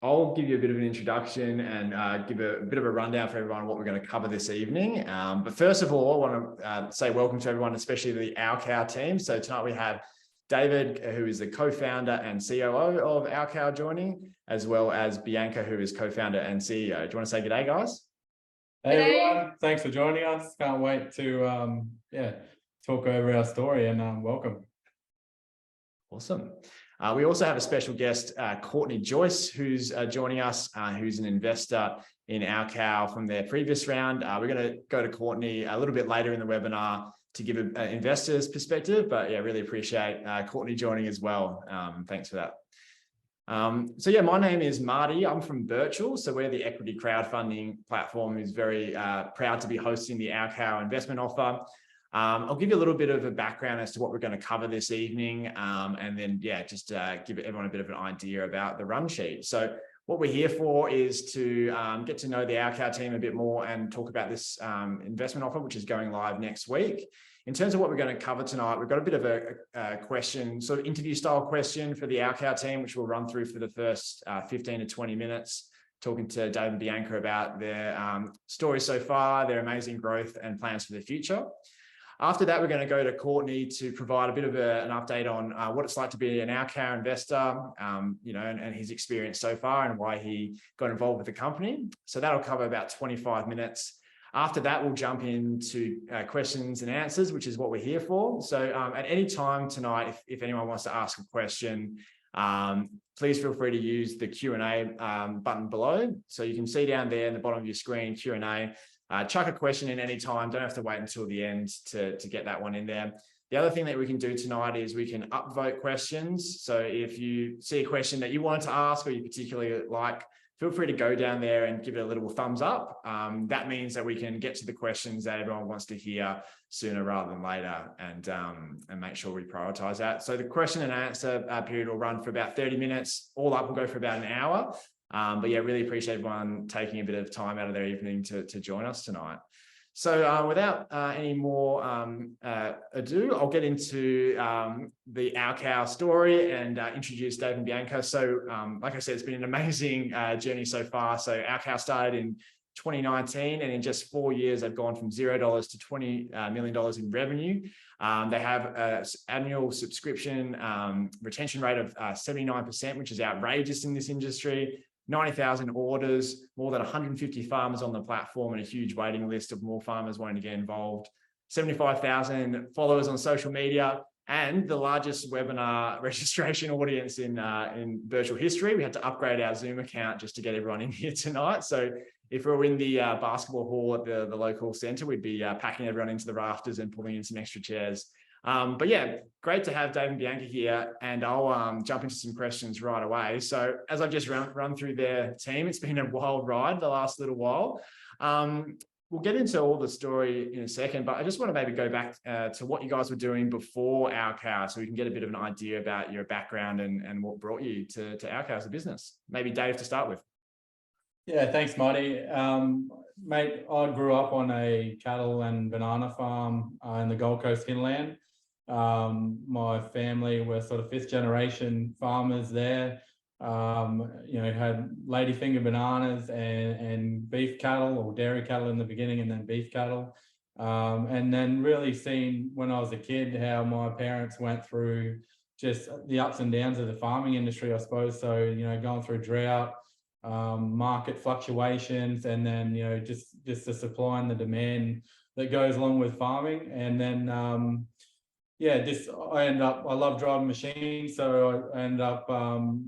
I'll give you a bit of an introduction and give a bit of a rundown for everyone on what we're going to cover this evening. But first of all, I want to say welcome to everyone, especially the Our Cow team. So tonight we have David, who is the co-founder and COO of Our Cow, joining, as well as Bianca, who is co-founder and CEO. Do you want to say good day, guys? Hey everyone, thanks for joining us. Can't wait to talk over our story, and welcome. Awesome. We also have a special guest, Courtney Joyce, who's joining us, who's an investor in Our Cow from their previous round. We're going to go to Courtney a little bit later in the webinar to give an investor's perspective, but yeah, really appreciate Courtney joining as well. Thanks for that. So yeah, my name is Marty. I'm from Birchal. So we're the equity crowdfunding platform who's very proud to be hosting the Our Cow investment offer. I'll give you a little bit of a background as to what we're going to cover this evening, and then just give everyone a bit of an idea about the run sheet. So what we're here for is to get to know the Our Cow team a bit more and talk about this investment offer, which is going live next week. In terms of what we're going to cover tonight, we've got a bit of a question, sort of interview style question for the Our Cow team, which we'll run through for the first 15 to 20 minutes, talking to Dave and Bianca about their story so far, their amazing growth and plans for the future. After that, we're going to go to Courtney to provide a bit of an update on what it's like to be an Our Cow investor, and his experience so far and why he got involved with the company. So that'll cover about 25 minutes. After that, we'll jump into questions and answers, which is what we're here for. So at any time tonight, if anyone wants to ask a question, please feel free to use the Q&A button below. So you can see down there in the bottom of your screen, Q&A. Chuck a question in any time. Don't have to wait until the end to get that one in there. The other thing that we can do tonight is we can upvote questions. So if you see a question that you want to ask or you particularly like, feel free to go down there and give it a little thumbs up. That means that we can get to the questions that everyone wants to hear sooner rather than later, and make sure we prioritize that. So the question and answer period will run for about 30 minutes. All up will go for about an hour. But yeah, really appreciate everyone taking a bit of time out of their evening to join us tonight. So without any more ado, I'll get into the Our Cow story and introduce Dave and Bianca. So like I said, it's been an amazing journey so far. So Our Cow started in 2019, and in just 4 years, they've gone from $0 to $20 million in revenue. They have an annual subscription retention rate of 79%, which is outrageous in this industry. 90,000 orders, more than 150 farmers on the platform, and a huge waiting list of more farmers wanting to get involved. 75,000 followers on social media, and the largest webinar registration audience in virtual history. We had to upgrade our Zoom account just to get everyone in here tonight. So if we were in the basketball hall at the local centre, we'd be packing everyone into the rafters and pulling in some extra chairs. But yeah, great to have Dave and Bianca here, and I'll jump into some questions right away. So as I've just run through their team, it's been a wild ride the last little while. We'll get into all the story in a second, but I just want to maybe go back to what you guys were doing before Our Cow, so we can get a bit of an idea about your background and what brought you to Our Cow as a business. Maybe Dave to start with. Yeah, thanks, Marty. Mate, I grew up on a cattle and banana farm in the Gold Coast hinterland. My family were sort of 5th generation farmers there. Had ladyfinger bananas and beef cattle, or dairy cattle in the beginning, and then beef cattle. And then really seen when I was a kid how my parents went through just the ups and downs of the farming industry, I suppose. So, going through drought, market fluctuations, and then, just the supply and the demand that goes along with farming. And then, I love driving machines, so I ended up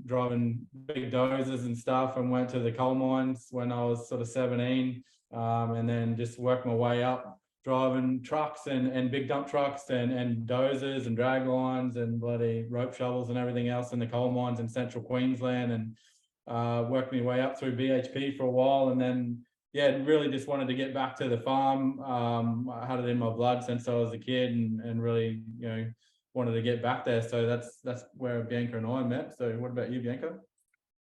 driving big dozers and stuff, and went to the coal mines when I was sort of 17, and then just worked my way up driving trucks and big dump trucks and dozers and drag lines and bloody rope shovels and everything else in the coal mines in central Queensland, and worked my way up through BHP for a while. And then really just wanted to get back to the farm. I had it in my blood since I was a kid, and really, wanted to get back there. So that's where Bianca and I met. So what about you, Bianca?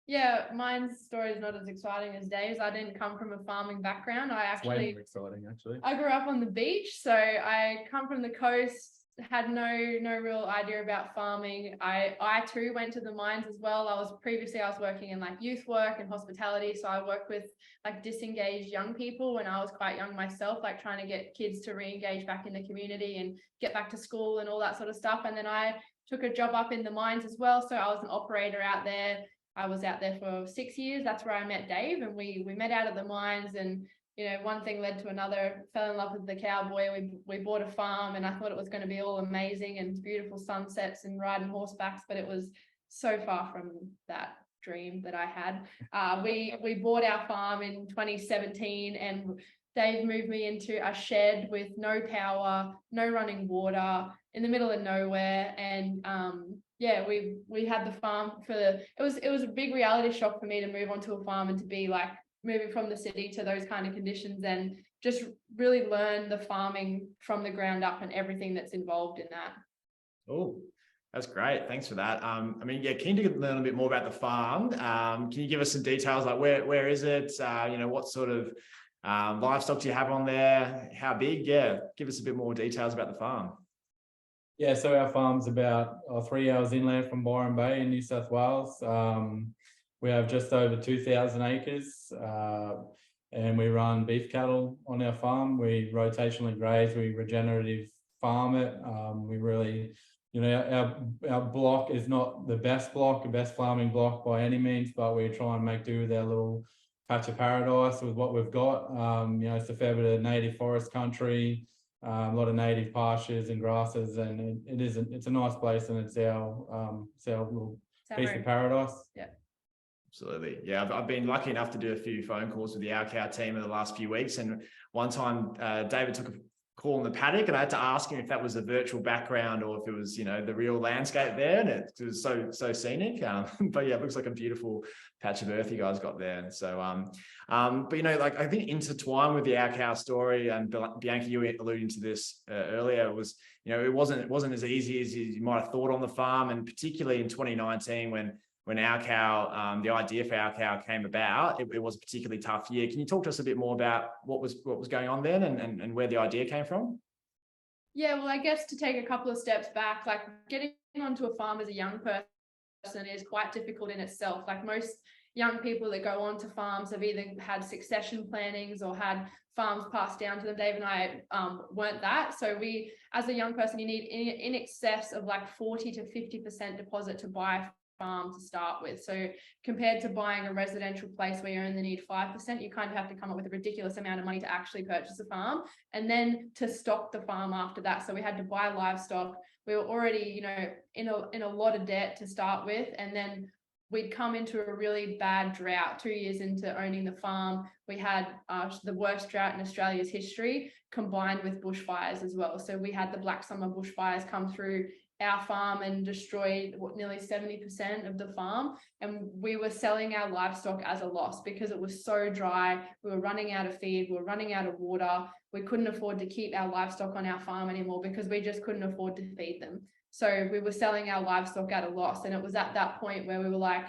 Yeah, mine's story is not as exciting as Dave's. I didn't come from a farming background. Way more exciting, actually. I grew up on the beach, so I come from the coast, had no real idea about farming. I too went to the mines as well. I was working in like youth work and hospitality. So I worked with like disengaged young people when I was quite young myself, like trying to get kids to re-engage back in the community and get back to school and all that sort of stuff. And then I took a job up in the mines as well. So I was an operator out there. I was out there for 6 years. That's where I met Dave, and we met out at the mines, and you know, one thing led to another. Fell in love with the cowboy. We bought a farm, and I thought it was going to be all amazing and beautiful sunsets and riding horsebacks, but it was so far from that dream that I had. We bought our farm in 2017, and Dave moved me into a shed with no power, no running water, in the middle of nowhere, and yeah, we had the farm it was a big reality shock for me to move onto a farm and to be like moving from the city to those kind of conditions, and just really learn the farming from the ground up and everything that's involved in that. Oh, that's great. Thanks for that. I mean, yeah, keen to learn a bit more about the farm. Can you give us some details, like where is it? You know, what sort of livestock do you have on there? How big? Yeah, give us a bit more details about the farm. Yeah, so our farm's about 3 hours inland from Byron Bay in New South Wales. We have just over 2,000 acres, and we run beef cattle on our farm. We rotationally graze, we regenerative farm it. We really, you know, our block is not the best farming block by any means, but we try and make do with our little patch of paradise with what we've got. You know, it's a fair bit of native forest country, a lot of native pastures and grasses, and it's a nice place, and it's our little piece of paradise. Yeah. Absolutely. Yeah, I've been lucky enough to do a few phone calls with the Our Cow team in the last few weeks. And one time David took a call in the paddock, and I had to ask him if that was a virtual background or if it was, you know, the real landscape there. And it was so scenic. But yeah, it looks like a beautiful patch of earth you guys got there. And so, but you know, like I think intertwined with the Our Cow story, and Bianca, you were alluding to this earlier, was, you know, it wasn't as easy as you might have thought on the farm, and particularly in 2019 when Our Cow, the idea for Our Cow came about, it was a particularly tough year. Can you talk to us a bit more about what was going on then, and where the idea came from? Yeah, well, I guess to take a couple of steps back, like getting onto a farm as a young person is quite difficult in itself. Like most young people that go on to farms have either had succession plannings or had farms passed down to them. Dave and I weren't that. So we, as a young person, you need in excess of like 40 to 50% deposit to buy a farm to start with. So compared to buying a residential place where you only need 5%, you kind of have to come up with a ridiculous amount of money to actually purchase a farm, and then to stock the farm after that. So we had to buy livestock. We were already, you know, in a lot of debt to start with, and then we'd come into a really bad drought 2 years into owning the farm. We had the worst drought in Australia's history, combined with bushfires as well. So we had the Black Summer bushfires come through our farm and destroyed nearly 70% of the farm, and we were selling our livestock as a loss because it was so dry. We were running out of feed, we were running out of water. We couldn't afford to keep our livestock on our farm anymore because we just couldn't afford to feed them. So we were selling our livestock at a loss, and it was at that point where we were like,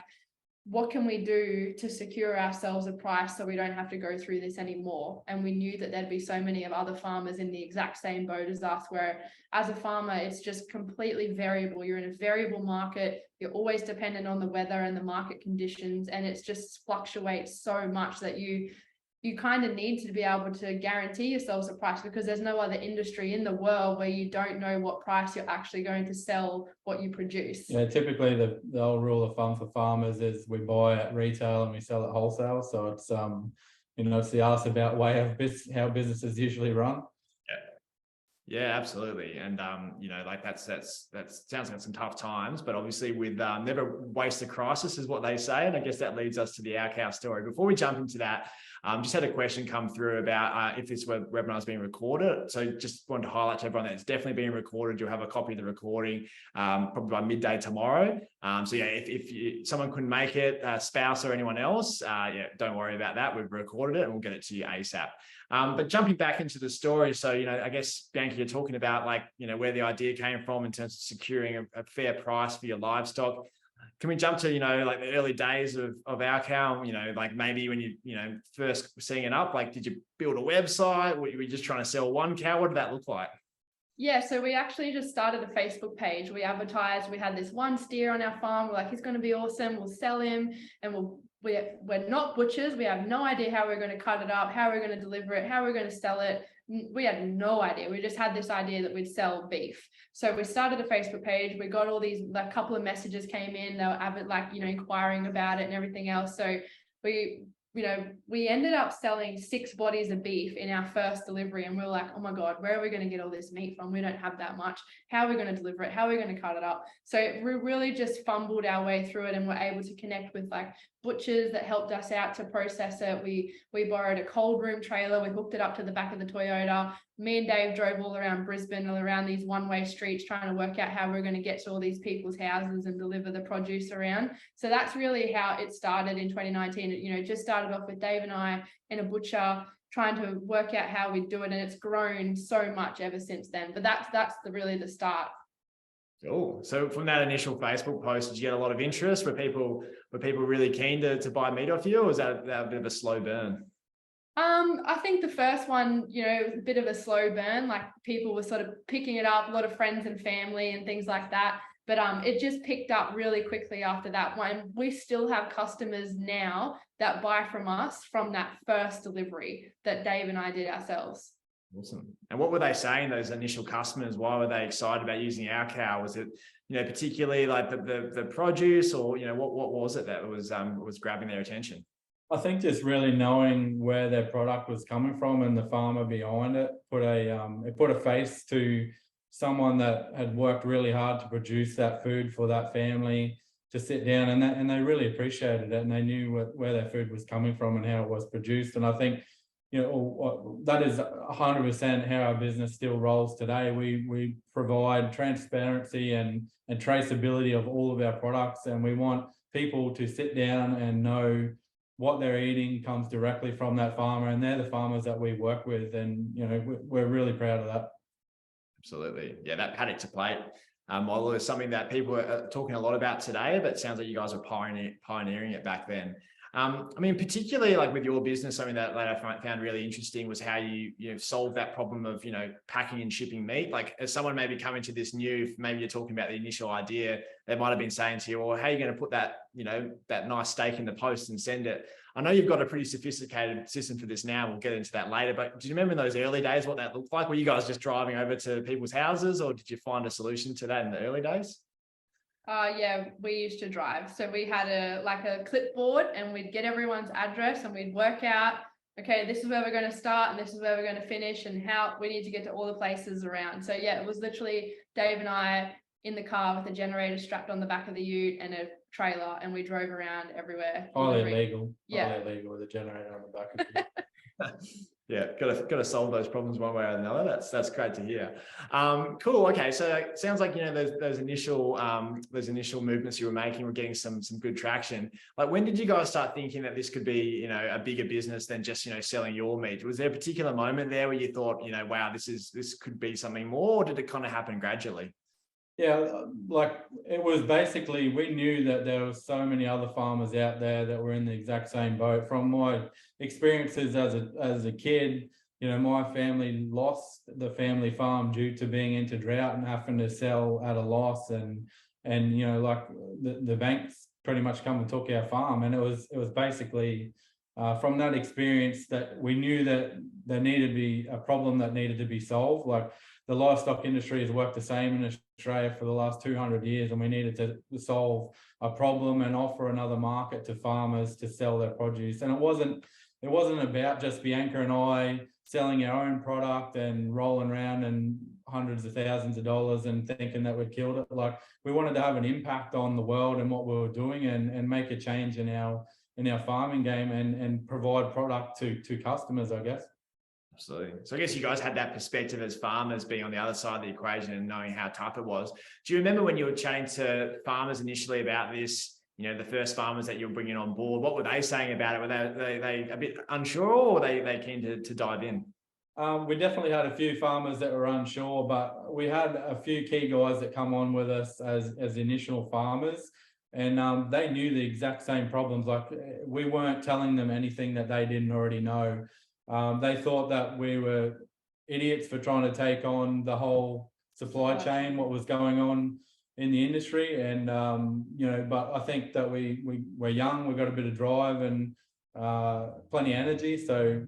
what can we do to secure ourselves a price so we don't have to go through this anymore? And we knew that there'd be so many of other farmers in the exact same boat as us, where as a farmer, it's just completely variable. You're in a variable market. You're always dependent on the weather and the market conditions. And it's just fluctuates so much that you kind of need to be able to guarantee yourselves a price, because there's no other industry in the world where you don't know what price you're actually going to sell what you produce. Yeah, typically the old rule of thumb for farmers is we buy at retail and we sell at wholesale. So it's you know, it's the ask about way of how businesses usually run. Yeah, absolutely. And you know, like that sounds like some tough times, but obviously with never waste a crisis is what they say. And I guess that leads us to the Our Cow story. Before we jump into that, just had a question come through about if this webinar is being recorded. So just wanted to highlight to everyone that it's definitely being recorded. You'll have a copy of the recording probably by midday tomorrow. So yeah, if someone couldn't make it, a spouse or anyone else, yeah, don't worry about that. We've recorded it and we'll get it to you ASAP. But jumping back into the story, so, you know, I guess, Bianca, you're talking about, like, you know, where the idea came from in terms of securing a fair price for your livestock. Can we jump to, you know, like the early days of Our Cow, you know, like maybe when you know, first setting it up, like, did you build a website? Were you just trying to sell one cow? What did that look like? Yeah, so we actually just started a Facebook page. We advertised, we had this one steer on our farm. We're like, he's going to be awesome. We'll sell him, and we're not butchers. We have no idea how we're going to cut it up, how we're going to deliver it, how we're going to sell it. We had no idea. We just had this idea that we'd sell beef. So we started a Facebook page. We got all these, like, couple of messages came in. They were avid, like, inquiring about it and everything else. So we ended up selling 6 bodies of beef in our first delivery, and we were like, oh my God, where are we going to get all this meat from? We don't have that much. How are we going to deliver it? How are we going to cut it up? So we really just fumbled our way through it, and we're able to connect with like butchers that helped us out to process it. We borrowed a cold room trailer. We hooked it up to the back of the Toyota. Me and Dave drove all around Brisbane, all around these one-way streets, trying to work out how we're going to get to all these people's houses and deliver the produce around. So that's really how it started in 2019. It just started off with Dave and I and a butcher trying to work out how we do it, and it's grown so much ever since then. But that's really the start. Cool. So from that initial Facebook post, did you get a lot of interest? Were people really keen to buy meat off you, or was that a bit of a slow burn? I think the first one, a bit of a slow burn, like people were sort of picking it up, a lot of friends and family and things like that. But it just picked up really quickly after that one. We still have customers now that buy from us from that first delivery that Dave and I did ourselves. Awesome. And what were they saying, those initial customers? Why were they excited about using our cow? Was it, particularly like the produce, or, what was it that was grabbing their attention? I think just really knowing where their product was coming from and the farmer behind it put a face to someone that had worked really hard to produce that food for that family to sit down, and they really appreciated it, and they knew where their food was coming from and how it was produced. And I think that is 100% how our business still rolls today. We provide transparency and traceability of all of our products, and we want people to sit down and know what they're eating comes directly from that farmer, and they're the farmers that we work with, and we're really proud of that. Absolutely. Yeah, that paddock to plate model is something that people are talking a lot about today, but it sounds like you guys are pioneering it back then. Particularly like with your business, something that I found really interesting was how you solved that problem of, packing and shipping meat. Like, as someone maybe coming to this new, maybe you're talking about the initial idea, they might've been saying to you, well, how are you going to put that, that nice steak in the post and send it? I know you've got a pretty sophisticated system for this now. We'll get into that later, but do you remember in those early days, what that looked like? Were you guys just driving over to people's houses, or did you find a solution to that in the early days? Yeah, we used to drive. So we had a clipboard, and we'd get everyone's address, and we'd work out, okay, this is where we're going to start and this is where we're going to finish, and how we need to get to all the places around. So yeah, it was literally Dave and I in the car with a generator strapped on the back of the ute and a trailer, and we drove around everywhere. Highly illegal. Yeah. Highly illegal with a generator on the back of the ute. Yeah, got to solve those problems one way or another. That's great to hear. Cool. Okay, so it sounds like those initial movements you were making were getting some good traction. Like, when did you guys start thinking that this could be a bigger business than just selling your meat? Was there a particular moment there where you thought wow, this could be something more, or did it kind of happen gradually? Yeah, like it was basically, we knew that there were so many other farmers out there that were in the exact same boat. From my experiences as a kid, my family lost the family farm due to being into drought and having to sell at a loss, and like the banks pretty much come and took our farm. And it was basically from that experience that we knew that there needed to be a problem that needed to be solved. Like, the livestock industry has worked the same in Australia for the last 200 years, and we needed to solve a problem and offer another market to farmers to sell their produce. And it wasn't about just Bianca and I selling our own product and rolling around in hundreds of thousands of dollars and thinking that we'd killed it. Like, we wanted to have an impact on the world and what we were doing, and make a change in our farming game, and provide product to customers, I guess. Absolutely. So I guess you guys had that perspective as farmers, being on the other side of the equation and knowing how tough it was. Do you remember when you were chatting to farmers initially about this, the first farmers that you were bringing on board? What were they saying about it? Were they a bit unsure, or were they keen to dive in? We definitely had a few farmers that were unsure, but we had a few key guys that come on with us as initial farmers, and they knew the exact same problems. Like, we weren't telling them anything that they didn't already know. They thought that we were idiots for trying to take on the whole supply chain, what was going on in the industry. And but I think that we're young, we've got a bit of drive and plenty of energy, so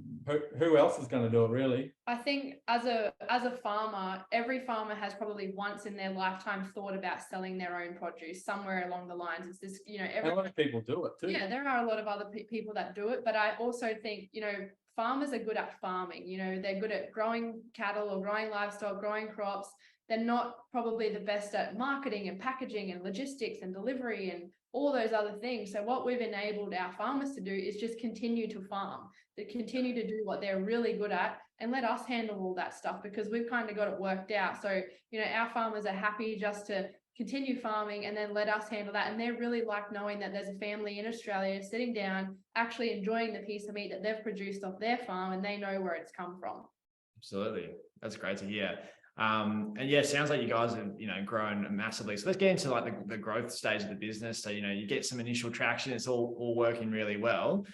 who else is going to do it, really? I think as a farmer, every farmer has probably once in their lifetime thought about selling their own produce somewhere along the lines. It's this, And a lot of people do it too. Yeah, there are a lot of other people that do it, but I also think, farmers are good at farming. They're good at growing cattle or growing livestock, growing crops. They're not probably the best at marketing and packaging and logistics and delivery and all those other things. So what we've enabled our farmers to do is just continue to farm, to continue to do what they're really good at, and let us handle all that stuff, because we've kind of got it worked out. So, our farmers are happy just to continue farming and then let us handle that. And they're really like knowing that there's a family in Australia sitting down, actually enjoying the piece of meat that they've produced off their farm, and they know where it's come from. Absolutely. That's great to hear. And yeah, it sounds like you guys have, grown massively. So let's get into like the growth stage of the business. So, you get some initial traction, it's all working really well.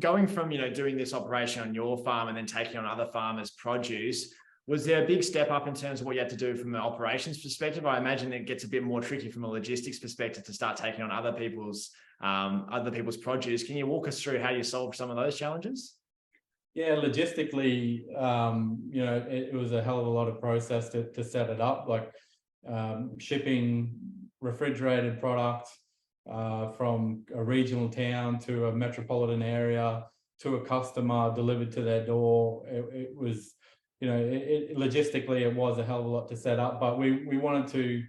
Going from, doing this operation on your farm and then taking on other farmers' produce, was there a big step up in terms of what you had to do from an operations perspective? I imagine it gets a bit more tricky from a logistics perspective to start taking on other people's produce. Can you walk us through how you solved some of those challenges? Yeah, logistically, it was a hell of a lot of process to set it up, like shipping refrigerated product from a regional town to a metropolitan area to a customer delivered to their door. It was, logistically, it was a hell of a lot to set up, but we wanted to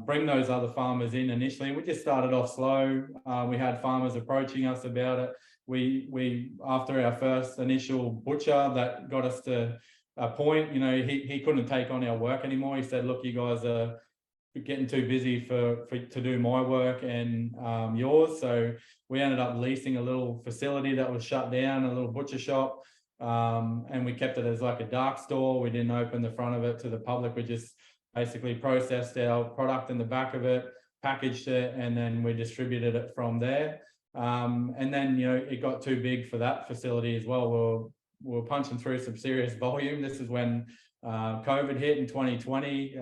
bring those other farmers in initially. We just started off slow. We had farmers approaching us about it. We after our first initial butcher that got us to a point, he couldn't take on our work anymore. He said, look, you guys are getting too busy to do my work and yours. So we ended up leasing a little facility that was shut down, a little butcher shop, and we kept it as like a dark store. We didn't open the front of it to the public. We just basically processed our product in the back of it, packaged it, and then we distributed it from there. And then, it got too big for that facility as well. We're punching through some serious volume. This is when COVID hit in 2020.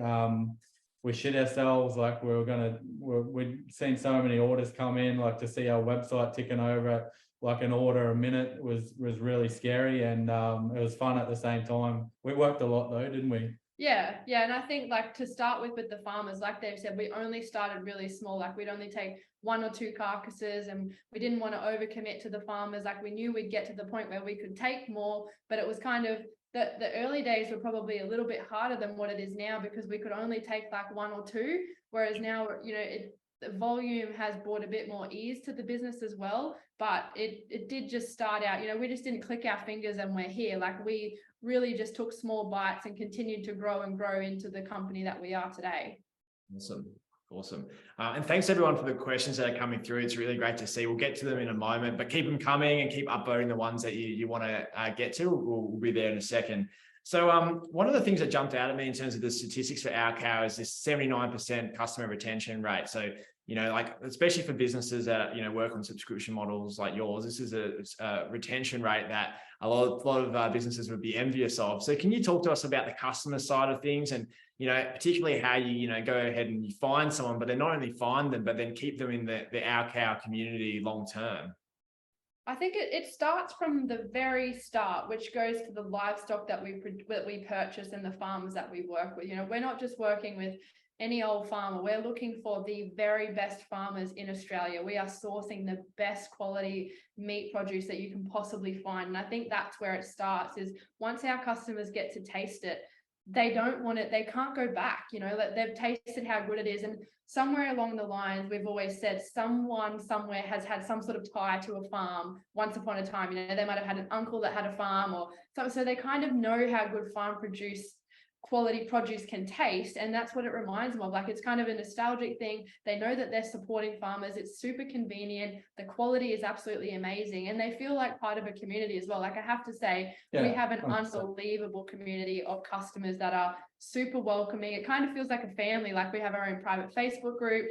We shit ourselves, like we'd seen so many orders come in, like to see our website ticking over at like an order a minute was really scary, and it was fun at the same time. We worked a lot though, didn't we? Yeah. And I think like to start with the farmers, like Dave said, we only started really small. Like we'd only take 1 or 2 carcasses, and we didn't want to overcommit to the farmers. Like we knew we'd get to the point where we could take more, but it was kind of the early days were probably a little bit harder than what it is now, because we could only take like 1 or 2, whereas now, the volume has brought a bit more ease to the business as well. But it did just start out, we just didn't click our fingers and we're here. Like we really just took small bites and continued to grow into the company that we are today. Awesome. And thanks everyone for the questions that are coming through. It's really great to see. We'll get to them in a moment, but keep them coming and keep upvoting the ones that you want to get to. We'll be there in a second. So one of the things that jumped out at me in terms of the statistics for our cow is this 79% customer retention rate. So, like especially for businesses that, work on subscription models like yours, this is a retention rate that a lot of businesses would be envious of. So can you talk to us about the customer side of things, and, particularly how you, go ahead and you find someone, but then not only find them, but then keep them in the Our Cow community long term? I think it starts from the very start, which goes to the livestock that we purchase and the farmers that we work with. We're not just working with any old farmer. We're looking for the very best farmers in Australia. We are sourcing the best quality meat produce that you can possibly find. And I think that's where it starts, is once our customers get to taste it, they don't want it, they can't go back, they've tasted how good it is. And somewhere along the lines, we've always said someone somewhere has had some sort of tie to a farm once upon a time. They might have had an uncle that had a farm or something, so they kind of know how good farm quality produce can taste, and that's what it reminds them of. Like it's kind of a nostalgic thing. They know that they're supporting farmers. It's super convenient. The quality is absolutely amazing, and they feel like part of a community as well. Like I have to say, we have an unbelievable community of customers that are super welcoming. It kind of feels like a family, like we have our own private Facebook group.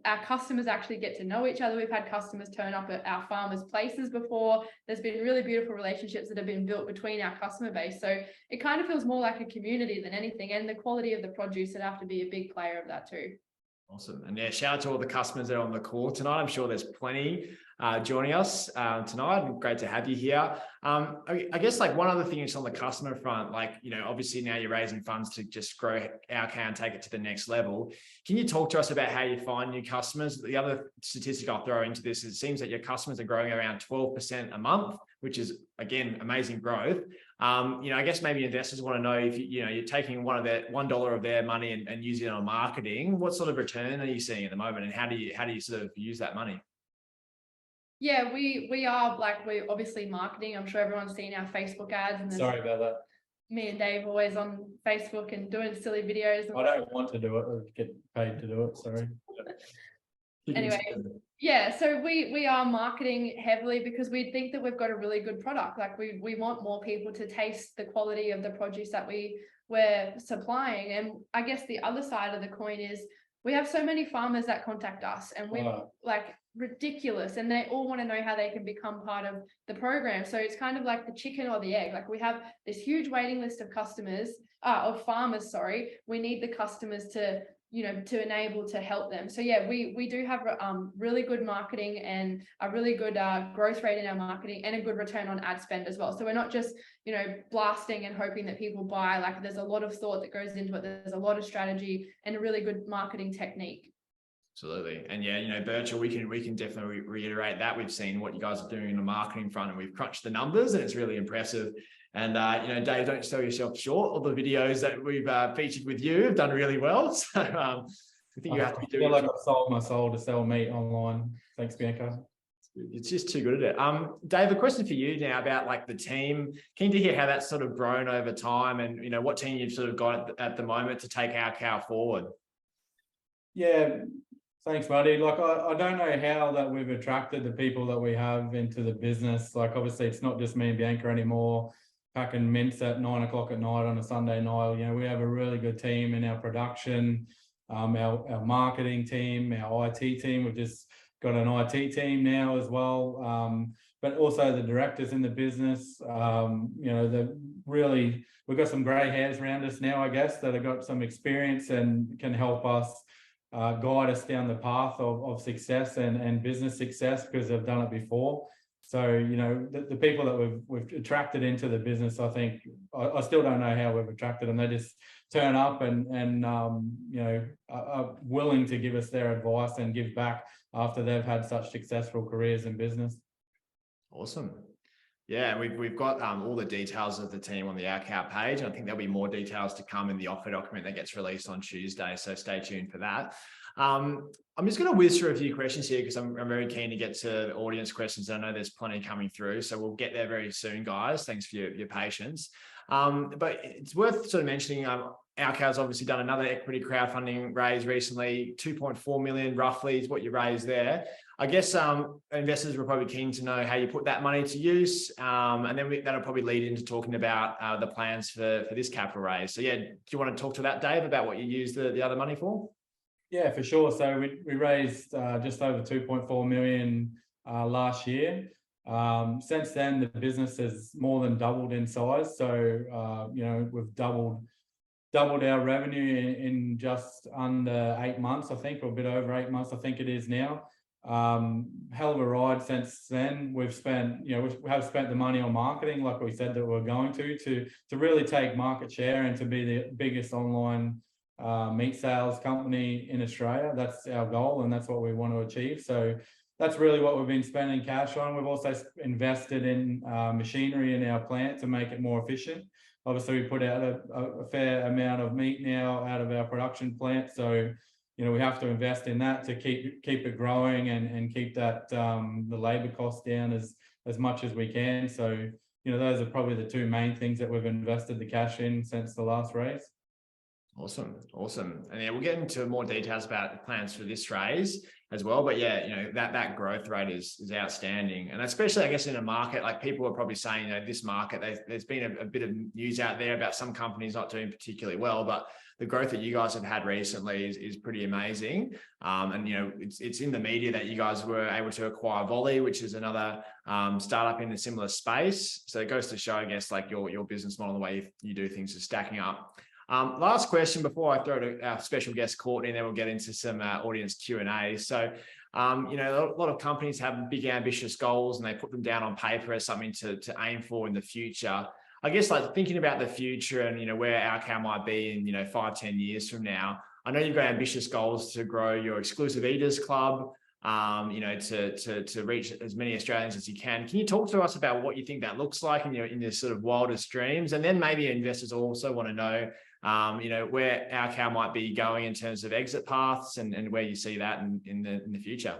Our customers actually get to know each other. We've had customers turn up at our farmers' places before. There's been really beautiful relationships that have been built between our customer base. So it kind of feels more like a community than anything. And the quality of the produce would have to be a big player of that too. Awesome. And yeah, shout out to all the customers that are on the call tonight. I'm sure there's plenty joining us tonight, and great to have you here. I guess like one other thing is on the customer front, like, you know, obviously now you're raising funds to just grow our cow and take it to the next level. Can you talk to us about how you find new customers? The other statistic I'll throw into this, it seems that your customers are growing around 12% a month, which is, again, amazing growth. You know, I guess maybe investors want to know if you're taking $1 of their money and using it on marketing. What sort of return are you seeing at the moment, and how do you sort of use that money? Yeah, we're obviously marketing. I'm sure everyone's seen our Facebook ads. And Sorry about that. Me and Dave always on Facebook and doing silly videos. I don't want to do it or get paid to do it. Sorry. Anyway, yeah, so we are marketing heavily because we think that we've got a really good product. Like we want more people to taste the quality of the produce that we're supplying. And I guess the other side of the coin is we have so many farmers that contact us, and we like ridiculous, and they all want to know how they can become part of the program. So it's kind of like the chicken or the egg. Like we have this huge waiting list of farmers. We need the customers to enable to help them. So yeah, we do have really good marketing and a really good growth rate in our marketing, and a good return on ad spend as well. So we're not just blasting and hoping that people buy. Like there's a lot of thought that goes into it. There's a lot of strategy and a really good marketing technique. Absolutely. And yeah, Birchal, we can definitely reiterate that. We've seen what you guys are doing on the marketing front, and we've crunched the numbers, and it's really impressive. And Dave, don't sell yourself short. All the videos that we've featured with you have done really well. So I think you have to be doing. I feel like I've sold my soul to sell meat online. Thanks, Bianca. It's just too good at it. Dave, a question for you now about like the team. Keen to hear how that's sort of grown over time, and what team you've sort of got at the moment to take our cow forward. Yeah. Thanks, buddy. Like, I don't know how that we've attracted the people that we have into the business. Like, obviously, it's not just me and Bianca anymore, packing mince at 9 o'clock at night on a Sunday night. We have a really good team in our production, our marketing team, our IT team. We've just got an IT team now as well. But also the directors in the business, we've got some grey hairs around us now, I guess, that have got some experience and can help us guide us down the path of success and business success, because they've done it before. So, the people that we've attracted into the business, I think, I still don't know how we've attracted them. They just turn up and are willing to give us their advice and give back after they've had such successful careers in business. Awesome. Yeah, we've got all the details of the team on the Our Cow page. I think there'll be more details to come in the offer document that gets released on Tuesday, so stay tuned for that. I'm just going to whiz through a few questions here because I'm very keen to get to audience questions. I know there's plenty coming through, so we'll get there very soon, guys. Thanks for your patience. But it's worth sort of mentioning, Our Cow's obviously done another equity crowdfunding raise recently. 2.4 million roughly is what you raised there. I guess investors were probably keen to know how you put that money to use, and then that'll probably lead into talking about the plans for this capital raise. So yeah, do you want to talk to that, Dave, about what you used the other money for? Yeah, for sure. So we raised just over 2.4 million last year. Since then, the business has more than doubled in size. So we've doubled our revenue in just under 8 months, I think, or a bit over 8 months, I think it is now. Hell of a ride since then. We have spent the money on marketing, like we said that we're going to really take market share and to be the biggest online meat sales company in Australia. That's our goal, and that's what we want to achieve. So that's really what we've been spending cash on. We've also invested in machinery in our plant to make it more efficient. Obviously, we put out a fair amount of meat now out of our production plant, so we have to invest in that to keep it growing and keep that the labor costs down as much as we can. So those are probably the two main things that we've invested the cash in since the last raise. Awesome. And yeah, we'll get into more details about the plans for this raise as well. But yeah, you know, that growth rate is outstanding. And especially, I guess, in a market like people are probably saying, you know, this market, there's been a bit of news out there about some companies not doing particularly well, but the growth that you guys have had recently is pretty amazing. And, you know, it's in the media that you guys were able to acquire Volley, which is another startup in a similar space. So it goes to show, I guess, like your business model, the way you do things is stacking up. Last question before I throw to our special guest, Courtney, and then we'll get into some audience Q&A. So, you know, a lot of companies have big, ambitious goals and they put them down on paper as something to aim for in the future. I guess, like, thinking about the future and, you know, where our cow might be in, you know, 5-10 years from now. I know you've got ambitious goals to grow your exclusive eaters club, you know, to reach as many Australians as you can. Can you talk to us about what you think that looks like in your sort of wildest dreams? And then maybe investors also want to know, you know, where our cow might be going in terms of exit paths and where you see that in the future.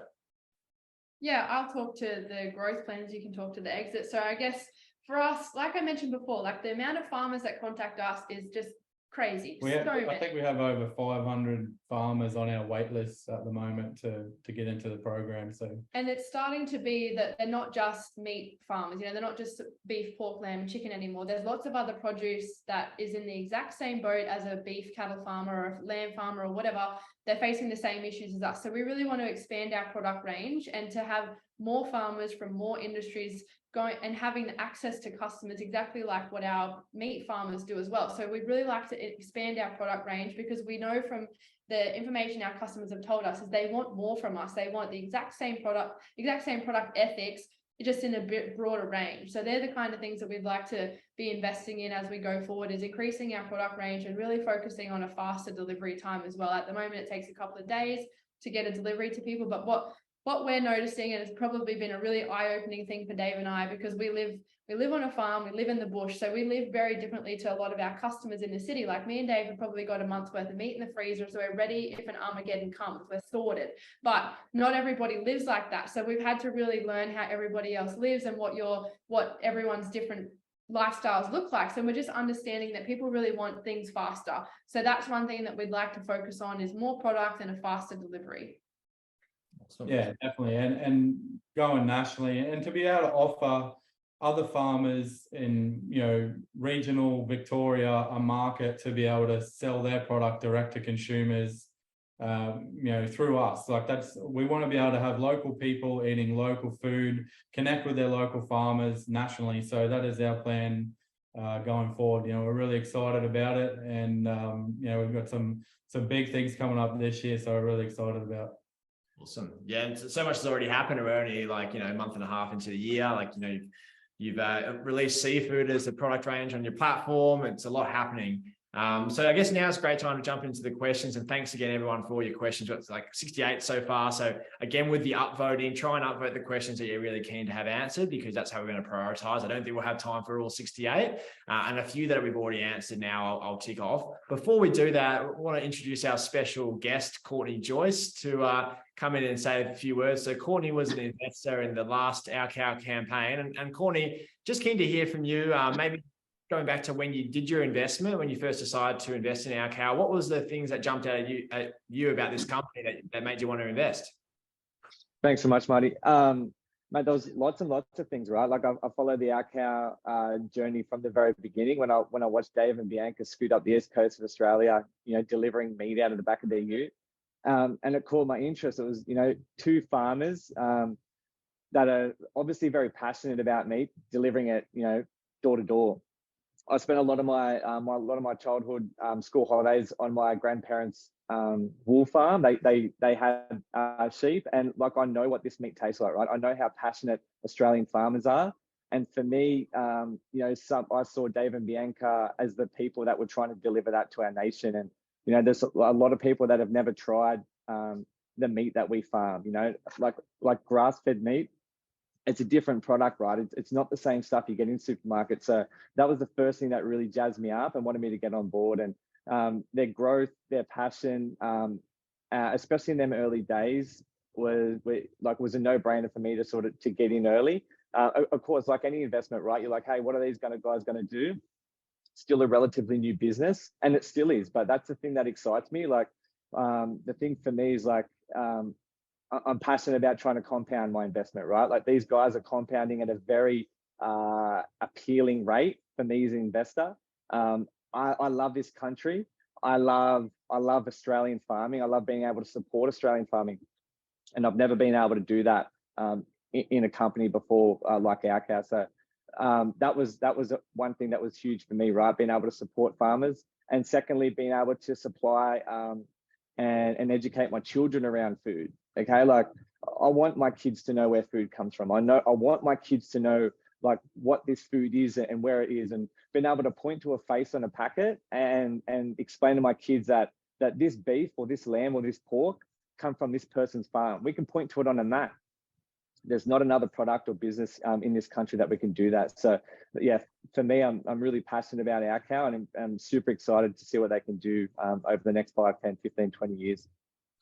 Yeah, I'll talk to the growth plans. You can talk to the exit. So I guess for us, like I mentioned before, like the amount of farmers that contact us is just crazy. I think we have over 500 farmers on our wait list at the moment to get into the program. So, and it's starting to be that they're not just meat farmers, you know, they're not just beef, pork, lamb, chicken anymore. There's lots of other produce that is in the exact same boat as a beef cattle farmer or a lamb farmer or whatever. They're facing the same issues as us. So we really want to expand our product range and to have more farmers from more industries going and having access to customers exactly like what our meat farmers do as well. So we'd really like to expand our product range because we know from the information our customers have told us is they want more from us. They want the exact same product ethics, just in a bit broader range. So they're the kind of things that we'd like to be investing in as we go forward, is increasing our product range and really focusing on a faster delivery time as well. At the moment, it takes a couple of days to get a delivery to people, but what we're noticing, and it's probably been a really eye-opening thing for Dave and I, because we live on a farm, we live in the bush, so we live very differently to a lot of our customers in the city. Like me and Dave have probably got a month's worth of meat in the freezer, so we're ready if an Armageddon comes, we're sorted. But not everybody lives like that, so we've had to really learn how everybody else lives and what everyone's different lifestyles look like. So we're just understanding that people really want things faster. So that's one thing that we'd like to focus on, is more product and a faster delivery. yeah, definitely, and going nationally, and to be able to offer other farmers in, you know, regional Victoria a market to be able to sell their product direct to consumers, you know, through us. Like we want to be able to have local people eating local food, connect with their local farmers nationally. So that is our plan going forward. You know, we're really excited about it, and you know, we've got some big things coming up this year, so we're really excited about it. Awesome. Yeah, and so much has already happened. We're only, like, you know, a month and a half into the year. Like, you know, you've released seafood as a product range on your platform. It's a lot happening. So I guess now is a great time to jump into the questions, and thanks again everyone for all your questions. It's like 68 so far. So again, with the upvoting, try and upvote the questions that you're really keen to have answered, because that's how we're going to prioritize. I don't think we'll have time for all 68, and a few that we've already answered now I'll tick off. Before we do that, I want to introduce our special guest, Courtney Joyce, to come in and say a few words. So Courtney was an investor in the last Our Cow campaign, and Courtney, just keen to hear from you, maybe going back to when you did your investment, when you first decided to invest in Our Cow. What was the things that jumped out at you about this company that made you want to invest? Thanks so much, Marty. Mate, there was lots and lots of things, right? Like I followed the Our Cow journey from the very beginning when I watched Dave and Bianca scoot up the east coast of Australia, you know, delivering meat out of the back of their ute. And it caught my interest. It was, you know, two farmers that are obviously very passionate about meat, delivering it, you know, door to door. I spent a lot of my childhood school holidays on my grandparents' wool farm. They had sheep, and like I know what this meat tastes like, right? I know how passionate Australian farmers are, and for me, you know, I saw Dave and Bianca as the people that were trying to deliver that to our nation. And you know, there's a lot of people that have never tried the meat that we farm. You know, like grass-fed meat. It's a different product, right? It's not the same stuff you get in supermarkets. So that was the first thing that really jazzed me up and wanted me to get on board. And their growth, their passion, especially in them early days, was a no-brainer for me to get in early. Of course, like any investment, right? You're like, hey, what are these guys going to do? Still a relatively new business, and it still is. But that's the thing that excites me. Like the thing for me is like, I'm passionate about trying to compound my investment, right? Like these guys are compounding at a very appealing rate for me as an investor. I love this country. I love Australian farming. I love being able to support Australian farming, and I've never been able to do that in a company before like our cow. So that was one thing that was huge for me, right? Being able to support farmers, and secondly, being able to supply and educate my children around food. Okay, like I want my kids to know where food comes from. I want my kids to know like what this food is and where it is, and being able to point to a face on a packet and explain to my kids that this beef or this lamb or this pork come from this person's farm. We can point to it on a map. There's not another product or business in this country that we can do that. So yeah, for me, I'm really passionate about our cow, and I'm super excited to see what they can do over the next 5, 10, 15, 20 years.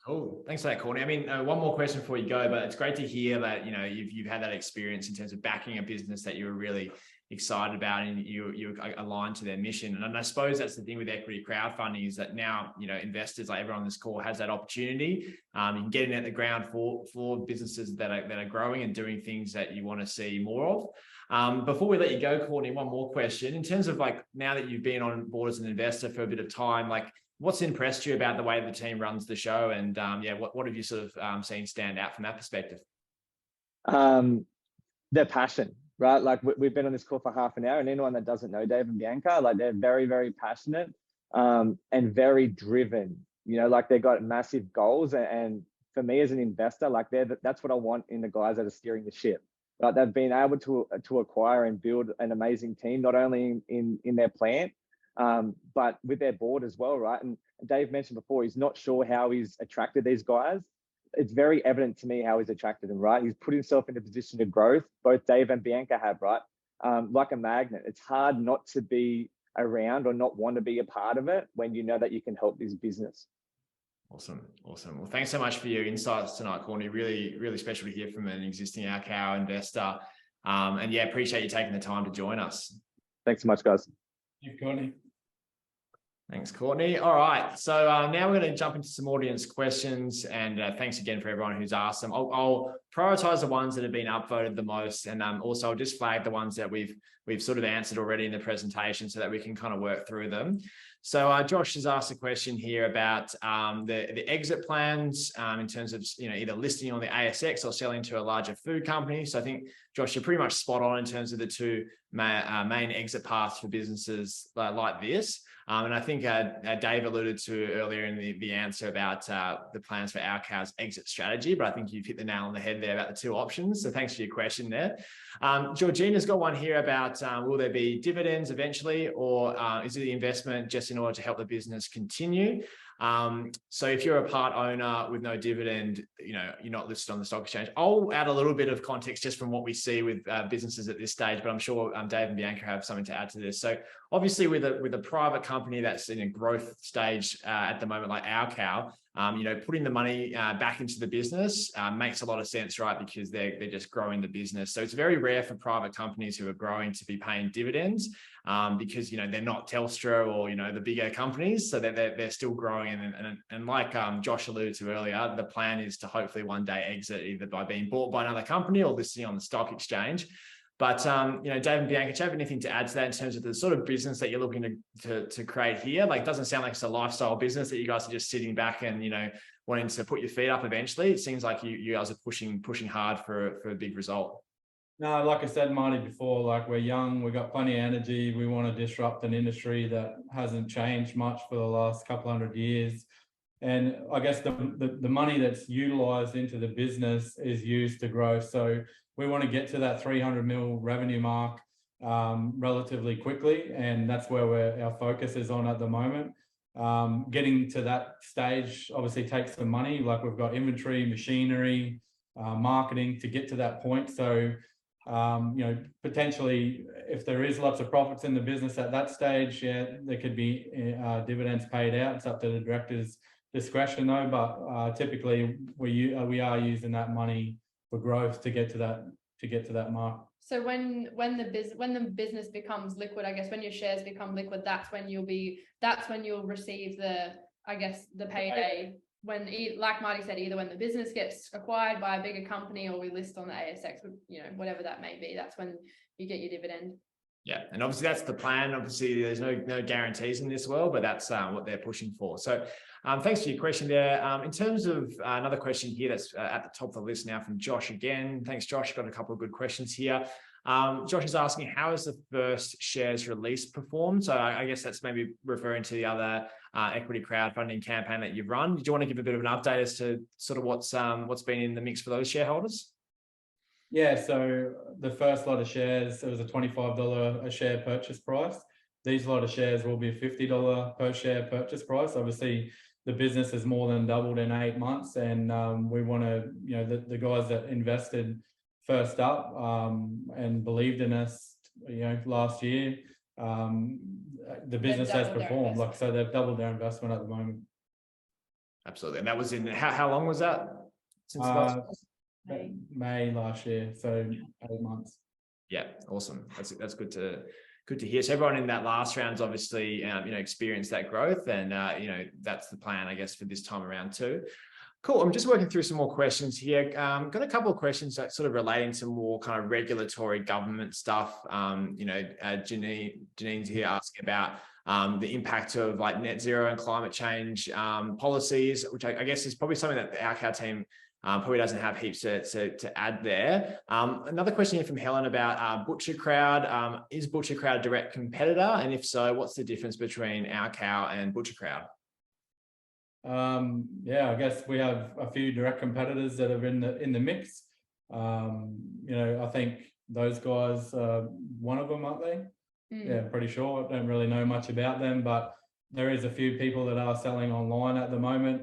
Cool. Thanks for that, Courtney. I mean, one more question before you go, but it's great to hear that, you know, you've had that experience in terms of backing a business that you were really excited about and you aligned to their mission. And I suppose that's the thing with equity crowdfunding, is that now, you know, investors, like everyone on this call, has that opportunity. You can get in at the ground for businesses that are growing and doing things that you want to see more of. Before we let you go, Courtney, one more question. In terms of like, now that you've been on board as an investor for a bit of time, like what's impressed you about the way the team runs the show? And what have you sort of seen stand out from that perspective? Their passion, right? Like we've been on this call for half an hour, and anyone that doesn't know Dave and Bianca, like they're very, very passionate and very driven. You know, like they've got massive goals. And for me as an investor, like that's what I want in the guys that are steering the ship. Right? They've been able to acquire and build an amazing team, not only in their plant, but with their board as well, right? And Dave mentioned before, he's not sure how he's attracted these guys. It's very evident to me how he's attracted them, right? He's put himself in a position of growth. Both Dave and Bianca have, right? Like a magnet. It's hard not to be around or not want to be a part of it when you know that you can help this business. Awesome. Well, thanks so much for your insights tonight, Courtney. Really, really special to hear from an existing our cow investor. And yeah, appreciate you taking the time to join us. Thanks so much, guys. Thanks, Courtney. Thanks, Courtney. All right. So now we're going to jump into some audience questions, and thanks again for everyone who's asked them. I'll prioritize the ones that have been upvoted the most, and also I'll just flag the ones that we've sort of answered already in the presentation so that we can kind of work through them. So Josh has asked a question here about the exit plans in terms of, you know, either listing on the ASX or selling to a larger food company. So I think, Josh, you're pretty much spot on in terms of the two main exit paths for businesses like this. And I think Dave alluded to earlier in the answer about the plans for our cow's exit strategy, but I think you've hit the nail on the head there about the two options. So thanks for your question there. Georgina's got one here about will there be dividends eventually, or is it the investment just in order to help the business continue? So if you're a part owner with no dividend, you know, you're not listed on the stock exchange. I'll add a little bit of context just from what we see with businesses at this stage, but I'm sure Dave and Bianca have something to add to this. So obviously with a private company that's in a growth stage at the moment, like our cow, you know, putting the money back into the business makes a lot of sense, right? Because they're just growing the business. So it's very rare for private companies who are growing to be paying dividends because, you know, they're not Telstra or, you know, the bigger companies. So they're still growing. And like Josh alluded to earlier, the plan is to hopefully one day exit either by being bought by another company or listing on the stock exchange. But, you know, Dave and Bianca, do you have anything to add to that in terms of the sort of business that you're looking to create here? Like, it doesn't sound like it's a lifestyle business that you guys are just sitting back and, you know, wanting to put your feet up eventually. It seems like you guys are pushing hard for a big result. No, like I said, Marty, before, like we're young, we've got plenty of energy. We want to disrupt an industry that hasn't changed much for the last couple 100 years. And I guess the money that's utilized into the business is used to grow. So we want to get to that 300 mil revenue mark relatively quickly. And that's where our focus is on at the moment. Getting to that stage obviously takes some money. Like we've got inventory, machinery, marketing to get to that point. So, you know, potentially if there is lots of profits in the business at that stage, yeah, there could be dividends paid out. It's up to the directors' discretion though, but typically we are using that money for growth to get to that mark. So when the business becomes liquid, I guess when your shares become liquid, that's when you'll receive the payday when, like Marty said, either when the business gets acquired by a bigger company or we list on the ASX, you know, whatever that may be, that's when you get your dividend. Yeah, and obviously that's the plan. Obviously, there's no guarantees in this world, but that's what they're pushing for. So thanks for your question there. In terms of another question here that's at the top of the list now from Josh again. Thanks, Josh. Got a couple of good questions here. Josh is asking, how has the first shares release performed? So I guess that's maybe referring to the other equity crowdfunding campaign that you've run. Do you want to give a bit of an update as to sort of what's been in the mix for those shareholders? Yeah, so the first lot of shares, it was a $25 a share purchase price. These lot of shares will be a $50 per share purchase price. Obviously, the business has more than doubled in 8 months, and we want to, you know, the guys that invested first up and believed in us, you know, last year, the business has performed. Like, so they've doubled their investment at the moment. Absolutely, and that was in how long was that? Since May last year, so 8 months. Yeah, awesome. That's good to hear. So everyone in that last round's obviously you know, experienced that growth, and you know, that's the plan, I guess, for this time around too. Cool. I'm just working through some more questions here. Got a couple of questions that sort of relating to more kind of regulatory government stuff. You know, Janine's here asking about the impact of like net zero and climate change policies, which I guess is probably something that the Our team probably doesn't have heaps to add there. Another question here from Helen about Butcher Crowd. Is Butcher Crowd a direct competitor? And if so, what's the difference between Our Cow and Butcher Crowd? Yeah, I guess we have a few direct competitors that are in the mix. You know, I think those guys, one of them, aren't they? Yeah, pretty sure. I don't really know much about them, but there is a few people that are selling online at the moment.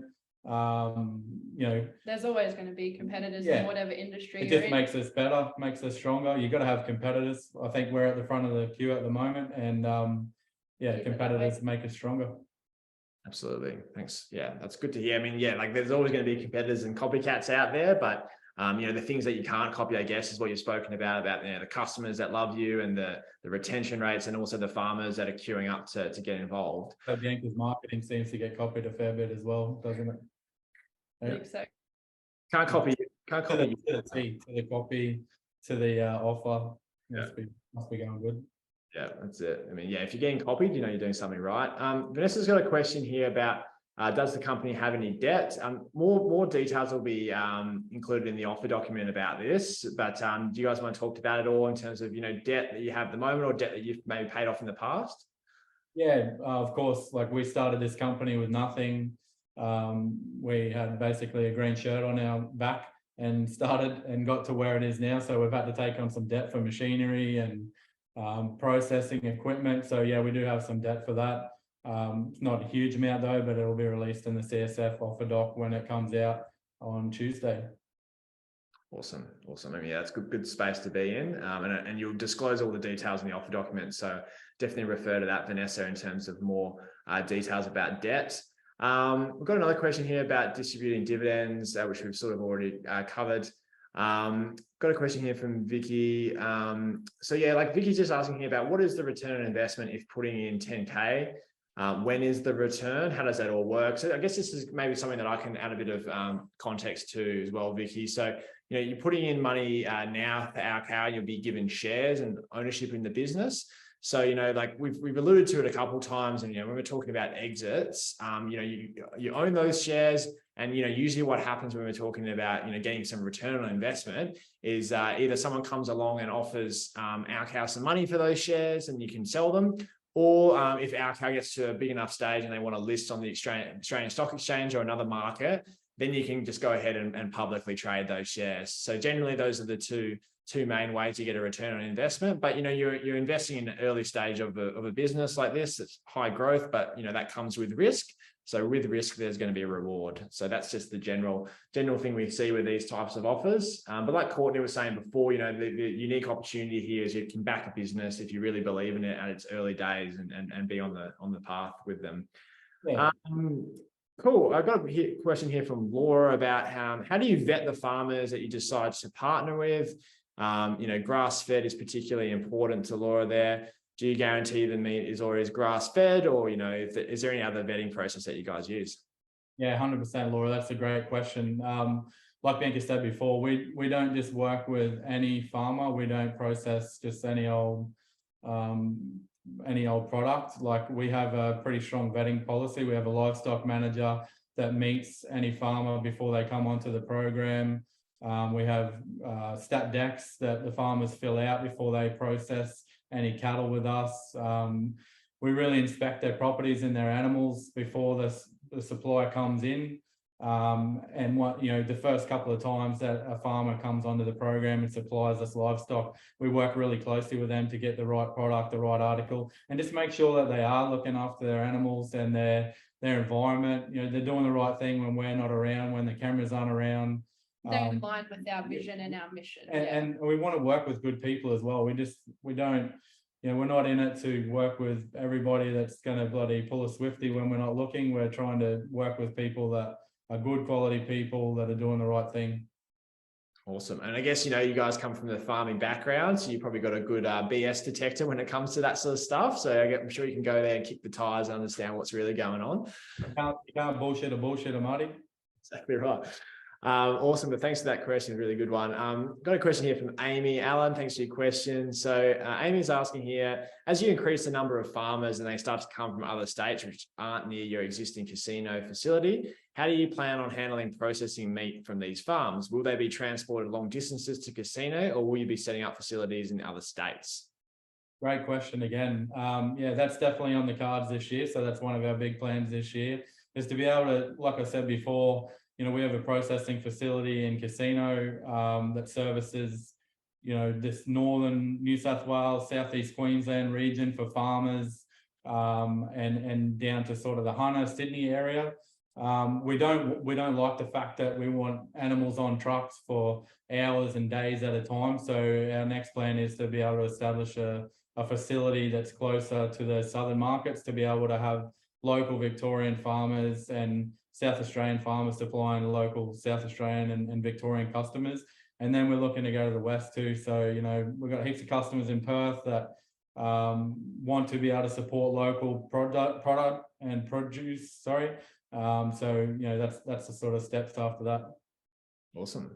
You know, there's always going to be competitors in whatever industry. It just makes us better, makes us stronger. You've got to have competitors. I think we're at the front of the queue at the moment, and yeah, competitors make us stronger. Absolutely. Thanks. Yeah, that's good to hear. I mean, yeah, like there's always going to be competitors and copycats out there, but you know, the things that you can't copy, I guess, is what you've spoken about you know, the customers that love you and the retention rates, and also the farmers that are queuing up to get involved. So Bianca's marketing seems to get copied a fair bit as well, doesn't it? I think so. Can't copy to the copy, to the offer. Must be going good. Yeah, that's it. I mean, yeah, if you're getting copied, you know you're doing something right. Vanessa's got a question here about does the company have any debt? More details will be included in the offer document about this, but do you guys want to talk to that at all in terms of, you know, debt that you have at the moment or debt that you've maybe paid off in the past? Yeah, of course. Like, we started this company with nothing. We had basically a green shirt on our back and started and got to where it is now. So we've had to take on some debt for machinery and processing equipment. So yeah, we do have some debt for that. It's not a huge amount though, but it'll be released in the CSF offer doc when it comes out on Tuesday. Awesome. I mean, yeah, that's good space to be in, and you'll disclose all the details in the offer document. So definitely refer to that, Vanessa, in terms of more details about debt. We've got another question here about distributing dividends, which we've sort of already covered. Got a question here from Vicky. So yeah, like Vicky's just asking here about what is the return on investment if putting in 10K? When is the return? How does that all work? So I guess this is maybe something that I can add a bit of context to as well, Vicky. So, you know, you're putting in money now for Our Cow, you'll be given shares and ownership in the business. So, you know, like we've alluded to it a couple of times, and, you know, when we're talking about exits, you know, you own those shares, and, you know, usually what happens when we're talking about, you know, getting some return on investment is either someone comes along and offers Our Cow some money for those shares and you can sell them, or if Our Cow gets to a big enough stage and they want to list on the Australian Stock Exchange or another market, then you can just go ahead and publicly trade those shares. So generally, those are the two main ways to get a return on investment. But, you know, you're investing in an early stage of a business like this. It's high growth, but, you know, that comes with risk. So with risk, there's going to be a reward. So that's just the general thing we see with these types of offers. But like Courtney was saying before, you know, the unique opportunity here is you can back a business if you really believe in it at its early days and be on the path with them. Yeah. Cool. I've got a question here from Laura about how do you vet the farmers that you decide to partner with? You know, grass-fed is particularly important to Laura there. Do you guarantee the meat is always grass-fed, or, you know, is there any other vetting process that you guys use? Yeah, 100%, Laura. That's a great question. Like Bianca said before, we don't just work with any farmer. We don't process just any old product. Like, we have a pretty strong vetting policy. We have a livestock manager that meets any farmer before they come onto the program. We have stat decks that the farmers fill out before they process any cattle with us. We really inspect their properties and their animals before the supply comes in. And what, the first couple of times that a farmer comes onto the program and supplies us livestock, we work really closely with them to get the right product, the right article, and just make sure that they are looking after their animals and their environment. They're doing the right thing when we're not around, when the cameras aren't around. They're in line with our vision and our mission. And we want to work with good people as well. We don't, we're not in it to work with everybody that's going to bloody pull a Swifty when we're not looking. We're trying to work with people that are good quality people that are doing the right thing. Awesome. And I guess, you guys come from the farming background, so you've probably got a good BS detector when it comes to that sort of stuff. So I'm sure you can go there and kick the tires and understand what's really going on. You can't bullshit a bullshitter, Marty. Exactly right. Awesome. But thanks for that question. Really good one. Got a question here from Amy. Alan, thanks for your question. So Amy's asking here, as you increase the number of farmers and they start to come from other states which aren't near your existing casino facility, how do you plan on handling processing meat from these farms? Will they be transported long distances to casino, or will you be setting up facilities in other states? Great question again. Yeah, that's definitely on the cards this year. So that's one of our big plans this year, is to be able to, like I said before, we have a processing facility in Casino that services, this northern New South Wales, southeast Queensland region for farmers, and down to sort of the Hunter, Sydney area. We don't like the fact that we want animals on trucks for hours and days at a time. So our next plan is to be able to establish a facility that's closer to the southern markets, to be able to have local Victorian farmers and South Australian farmers supplying local South Australian and Victorian customers. And then we're looking to go to the west too. So, we've got heaps of customers in Perth that want to be able to support local product and produce, sorry. So, that's the sort of steps after that. Awesome.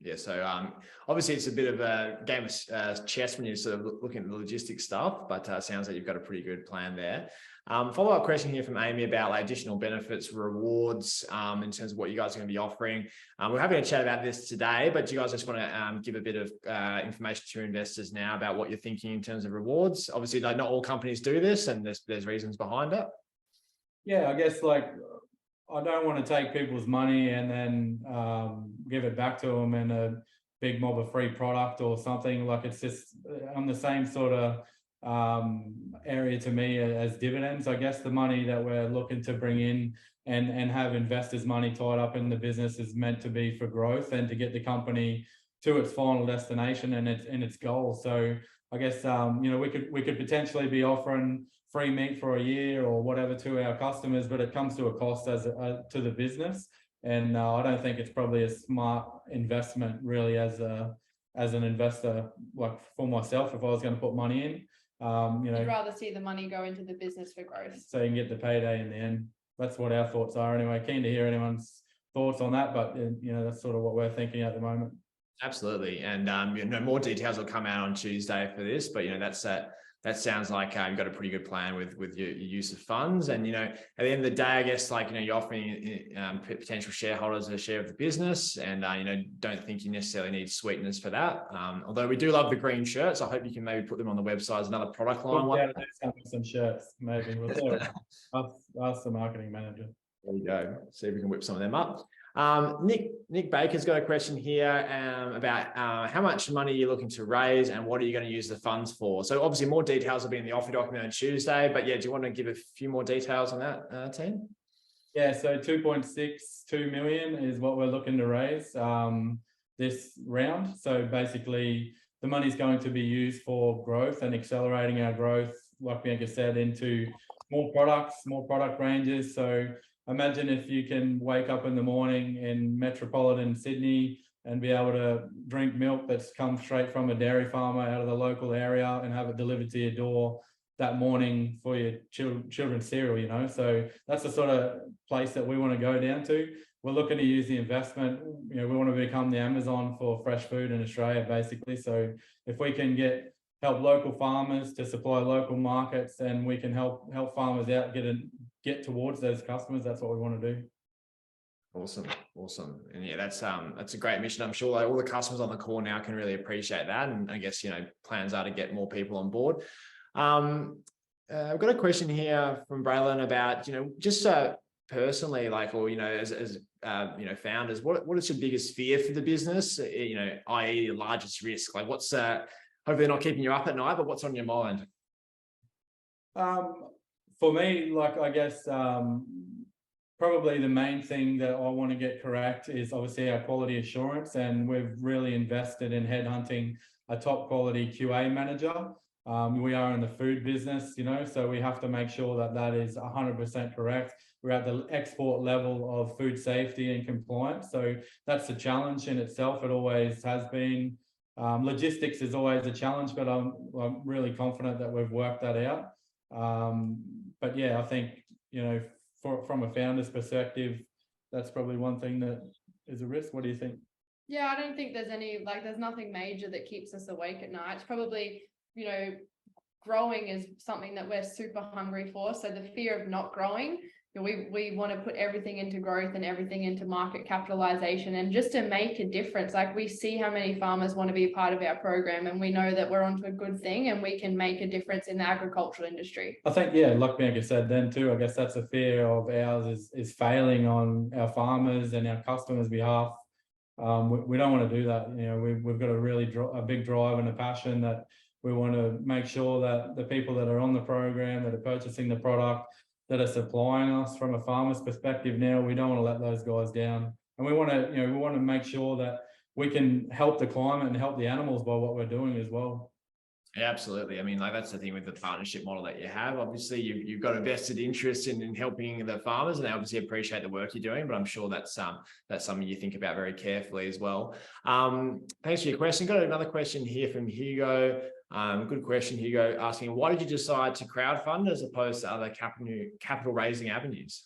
Yeah, so obviously it's a bit of a game of chess when you're sort of looking at the logistics stuff, but sounds like you've got a pretty good plan there. Follow-up question here from Amy about additional benefits, rewards, in terms of what you guys are going to be offering. We're having a chat about this today, but do you guys just want to give a bit of information to your investors now about what you're thinking in terms of rewards? Obviously, not all companies do this, and there's reasons behind it. Yeah, I guess I don't want to take people's money and then give it back to them in a big mob of free product or something. It's just on the same sort of area to me as dividends. I guess the money that we're looking to bring in and have investors' money tied up in the business is meant to be for growth and to get the company to its final destination and its goal. So I guess we could potentially be offering free meat for a year or whatever to our customers, but it comes to a cost to the business. And I don't think it's probably a smart investment really as an investor, like for myself, if I was going to put money in. You'd rather see the money go into the business for growth. So you can get the payday in the end. That's what our thoughts are anyway. Keen to hear anyone's thoughts on that, but that's sort of what we're thinking at the moment. Absolutely. And more details will come out on Tuesday for this, but that sounds like you've got a pretty good plan with your use of funds. And at the end of the day, I guess you're offering potential shareholders a share of the business, and don't think you necessarily need sweeteners for that. Although we do love the green shirts, I hope you can maybe put them on the website as another product line. Some shirts, maybe. We'll ask the marketing manager. There you go. See if we can whip some of them up. Nick Baker's got a question here about how much money you're looking to raise and what are you going to use the funds for? So obviously more details will be in the offer document on Tuesday, but yeah, do you want to give a few more details on that, team? Yeah, so 2.62 million is what we're looking to raise this round. So basically the money's going to be used for growth and accelerating our growth, like Bianca said, into more products, more product ranges. So imagine if you can wake up in the morning in metropolitan Sydney and be able to drink milk that's come straight from a dairy farmer out of the local area and have it delivered to your door that morning for your children's cereal, you know. So that's the sort of place that we want to go down to. We're looking to use the investment, you know, we want to become the Amazon for fresh food in Australia, basically. So if we can help local farmers to supply local markets, and we can help farmers out get towards those customers, that's what we want to do. Awesome. And yeah, that's a great mission. I'm sure like all the customers on the call now can really appreciate that. And I guess, you know, plans are to get more people on board. I've got a question here from Braylon about, you know, just personally, like, or, you know, as you know, founders, what is your biggest fear for the business? You know, i.e. the largest risk? Like what's hopefully not keeping you up at night, but what's on your mind? For me, like, I guess, probably the main thing that I want to get correct is obviously our quality assurance, and we've really invested in headhunting a top quality QA manager. We are in the food business, you know, so we have to make sure that that is 100% correct. We're at the export level of food safety and compliance, so that's a challenge in itself. It always has been. Logistics is always a challenge, but I'm really confident that we've worked that out. But yeah, I think, you know, from a founder's perspective, that's probably one thing that is a risk. What do you think? Yeah, I don't think there's there's nothing major that keeps us awake at night. It's probably, you know, growing is something that we're super hungry for. So the fear of not growing, you know, we want to put everything into growth and everything into market capitalization, and just to make a difference. Like we see how many farmers want to be a part of our program, and we know that we're onto a good thing and we can make a difference in the agricultural industry. I think, yeah, like Bianca said then too, I guess that's a fear of ours is failing on our farmers and our customers' behalf. We don't want to do that. You know, we've got a really a big drive and a passion that we want to make sure that the people that are on the program, that are purchasing the product, that are supplying us from a farmer's perspective now, we don't want to let those guys down. And we want to, you know, we want to make sure that we can help the climate and help the animals by what we're doing as well. Yeah, absolutely. I mean, like that's the thing with the partnership model that you have. Obviously, you've got a vested interest in helping the farmers, and they obviously appreciate the work you're doing. But I'm sure that's something you think about very carefully as well. Thanks for your question. Got another question here from Hugo. Good question, Hugo, asking, why did you decide to crowdfund as opposed to other capital raising avenues?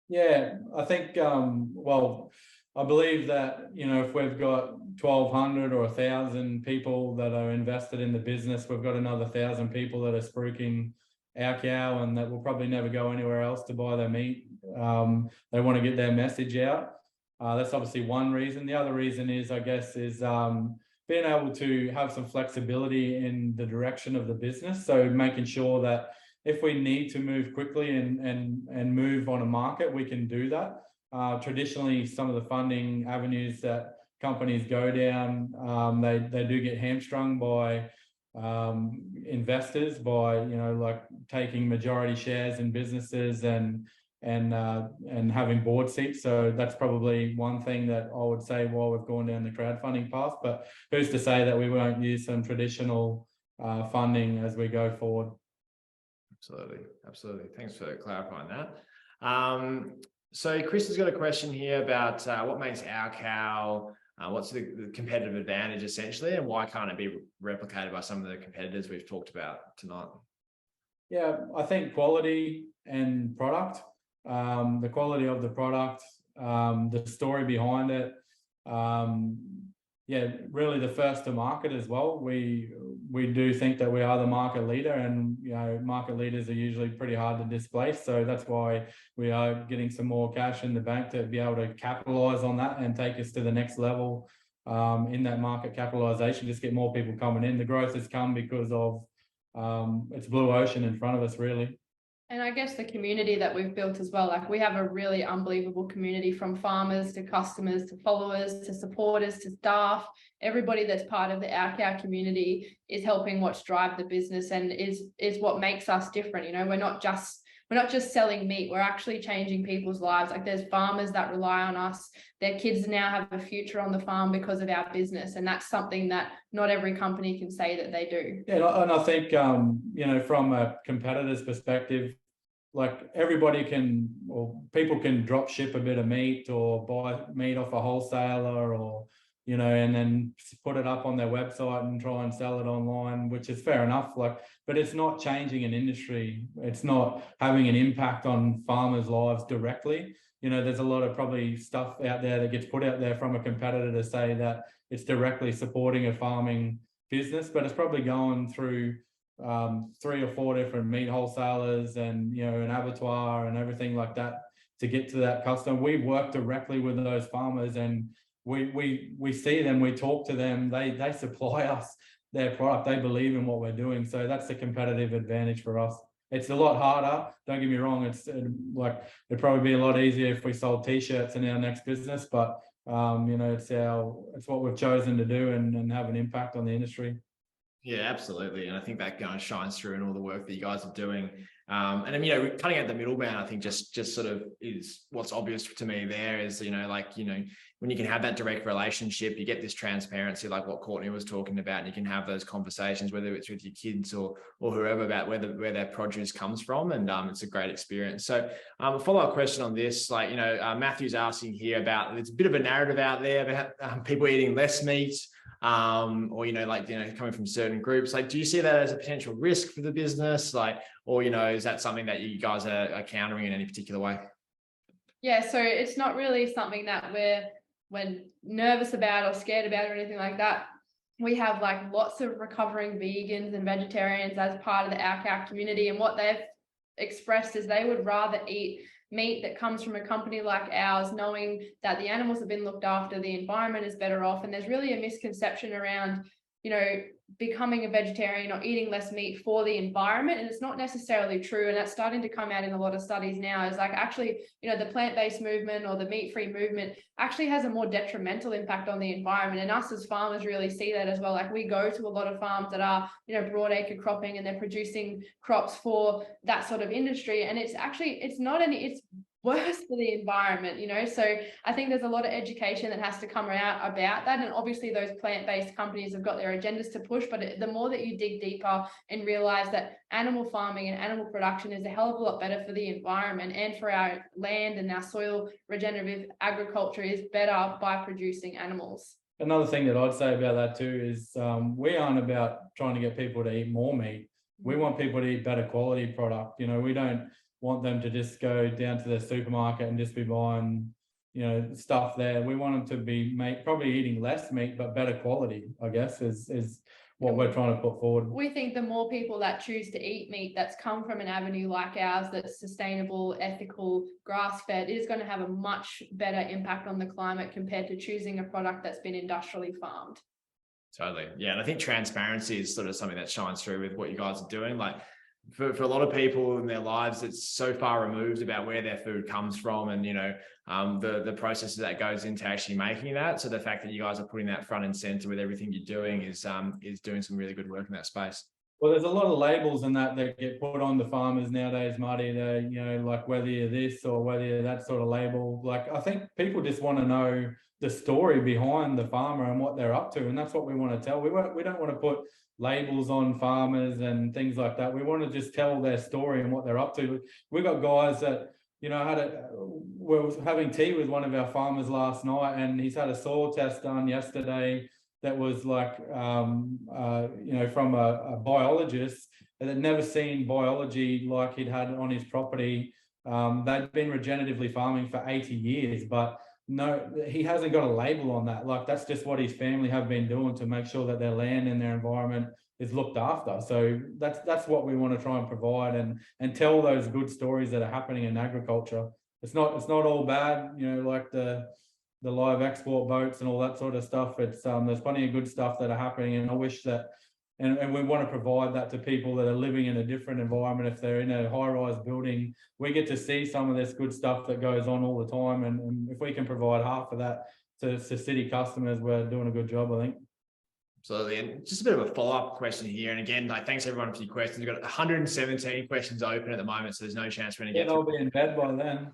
Yeah, I think, well, I believe that, you know, if we've got 1,200 or 1,000 people that are invested in the business, we've got another 1,000 people that are spruiking our cow and that will probably never go anywhere else to buy their meat. They want to get their message out. That's obviously one reason. The other reason is, I guess, is being able to have some flexibility in the direction of the business. So making sure that if we need to move quickly and move on a market, we can do that. Traditionally, some of the funding avenues that companies go down, they do get hamstrung by investors, by, you know, like taking majority shares in businesses and having board seats. So that's probably one thing that I would say while we've gone down the crowdfunding path. But who's to say that we won't use some traditional funding as we go forward? Absolutely. Thanks for clarifying that. So Chris has got a question here about what makes our cow, what's the competitive advantage essentially, and why can't it be replicated by some of the competitors we've talked about tonight? Yeah, I think quality and product, the quality of the product, the story behind it. Yeah, really the first to market as well. We do think that we are the market leader, and, you know, market leaders are usually pretty hard to displace. So that's why we are getting some more cash in the bank to be able to capitalize on that and take us to the next level in that market capitalization. Just get more people coming in. The growth has come because of it's blue ocean in front of us, really. And I guess the community that we've built as well, like we have a really unbelievable community, from farmers to customers to followers to supporters to staff. Everybody that's part of the Our Cow community is helping what's drive the business and is what makes us different. You know, we're not just selling meat, we're actually changing people's lives. Like there's farmers that rely on us. Their kids now have a future on the farm because of our business. And that's something that not every company can say that they do. Yeah, and I think, you know, from a competitor's perspective, like everybody can, or people can drop ship a bit of meat or buy meat off a wholesaler or you know, and then put it up on their website and try and sell it online, which is fair enough. Like, but it's not changing an industry. It's not having an impact on farmers' lives directly. You know, there's a lot of probably stuff out there that gets put out there from a competitor to say that it's directly supporting a farming business, but it's probably going through 3 or 4 different meat wholesalers and, you know, an abattoir and everything like that to get to that customer. We work directly with those farmers, and we see them, we talk to them, they supply us their product, they believe in what we're doing. So that's the competitive advantage for us. It's a lot harder, don't get me wrong. It's like, it'd probably be a lot easier if we sold t-shirts in our next business, but you know, it's what we've chosen to do and have an impact on the industry. Yeah, absolutely. And I think that kind of shines through in all the work that you guys are doing. And then, you know, cutting out the middleman, I think just sort of is what's obvious to me there is, you know, like, you know, when you can have that direct relationship, you get this transparency, like what Courtney was talking about, and you can have those conversations, whether it's with your kids or whoever, about where their produce comes from. And it's a great experience. So a follow-up question on this, like, you know, Matthew's asking here about, there's a bit of a narrative out there about people eating less meat, or, you know, like, you know, coming from certain groups. Like, do you see that as a potential risk for the business? Like, or, you know, is that something that you guys are countering in any particular way? Yeah, so it's not really something that we're nervous about or scared about or anything like that. We have like lots of recovering vegans and vegetarians as part of the OurCow community, and what they've expressed is they would rather eat meat that comes from a company like ours, knowing that the animals have been looked after, the environment is better off. And there's really a misconception around, you know, becoming a vegetarian or eating less meat for the environment, and it's not necessarily true. And that's starting to come out in a lot of studies now, is like, actually, you know, the plant-based movement or the meat-free movement actually has a more detrimental impact on the environment, and us as farmers really see that as well. Like, we go to a lot of farms that are, you know, broadacre cropping, and they're producing crops for that sort of industry, and it's actually, it's worse for the environment, you know. So I think there's a lot of education that has to come out about that. And obviously those plant-based companies have got their agendas to push, but the more that you dig deeper and realize that animal farming and animal production is a hell of a lot better for the environment and for our land, and our soil regenerative agriculture is better by producing animals. Another thing that I'd say about that too is we aren't about trying to get people to eat more meat. We want people to eat better quality product. You know, we don't want them to just go down to the supermarket and just be buying, you know, stuff there. We want them to be probably eating less meat, but better quality, I guess, is what we're trying to put forward. We think the more people that choose to eat meat that's come from an avenue like ours, that's sustainable, ethical, grass-fed, it is going to have a much better impact on the climate compared to choosing a product that's been industrially farmed. Totally. Yeah. And I think transparency is sort of something that shines through with what you guys are doing. Like, for a lot of people in their lives, it's so far removed about where their food comes from, and, you know, the processes that goes into actually making that. So the fact that you guys are putting that front and center with everything you're doing is doing some really good work in that space. Well, there's a lot of labels and that get put on the farmers nowadays, Marty. They, you know, like whether you're this or whether you're that sort of label. Like, I think people just want to know the story behind the farmer and what they're up to, and that's what we want to tell. We don't want to put labels on farmers and things like that. We want to just tell their story and what they're up to. We've got guys that, you know, we were having tea with one of our farmers last night, and he's had a soil test done yesterday that was like, you know, from a biologist that had never seen biology like he'd had on his property. They'd been regeneratively farming for 80 years, but no, he hasn't got a label on that. Like, that's just what his family have been doing to make sure that their land and their environment is looked after. So that's what we want to try and provide, and tell those good stories that are happening in agriculture. It's not all bad, you know, like the live export boats and all that sort of stuff. It's there's plenty of good stuff that are happening, and I wish that, and we want to provide that to people that are living in a different environment. If they're in a high-rise building, we get to see some of this good stuff that goes on all the time, and if we can provide half of that to city customers, we're doing a good job, I think. Absolutely. And just a bit of a follow-up question here. And again, like, thanks everyone for your questions. We've got 117 questions open at the moment, so there's no chance we're going to get they'll be in bed by then.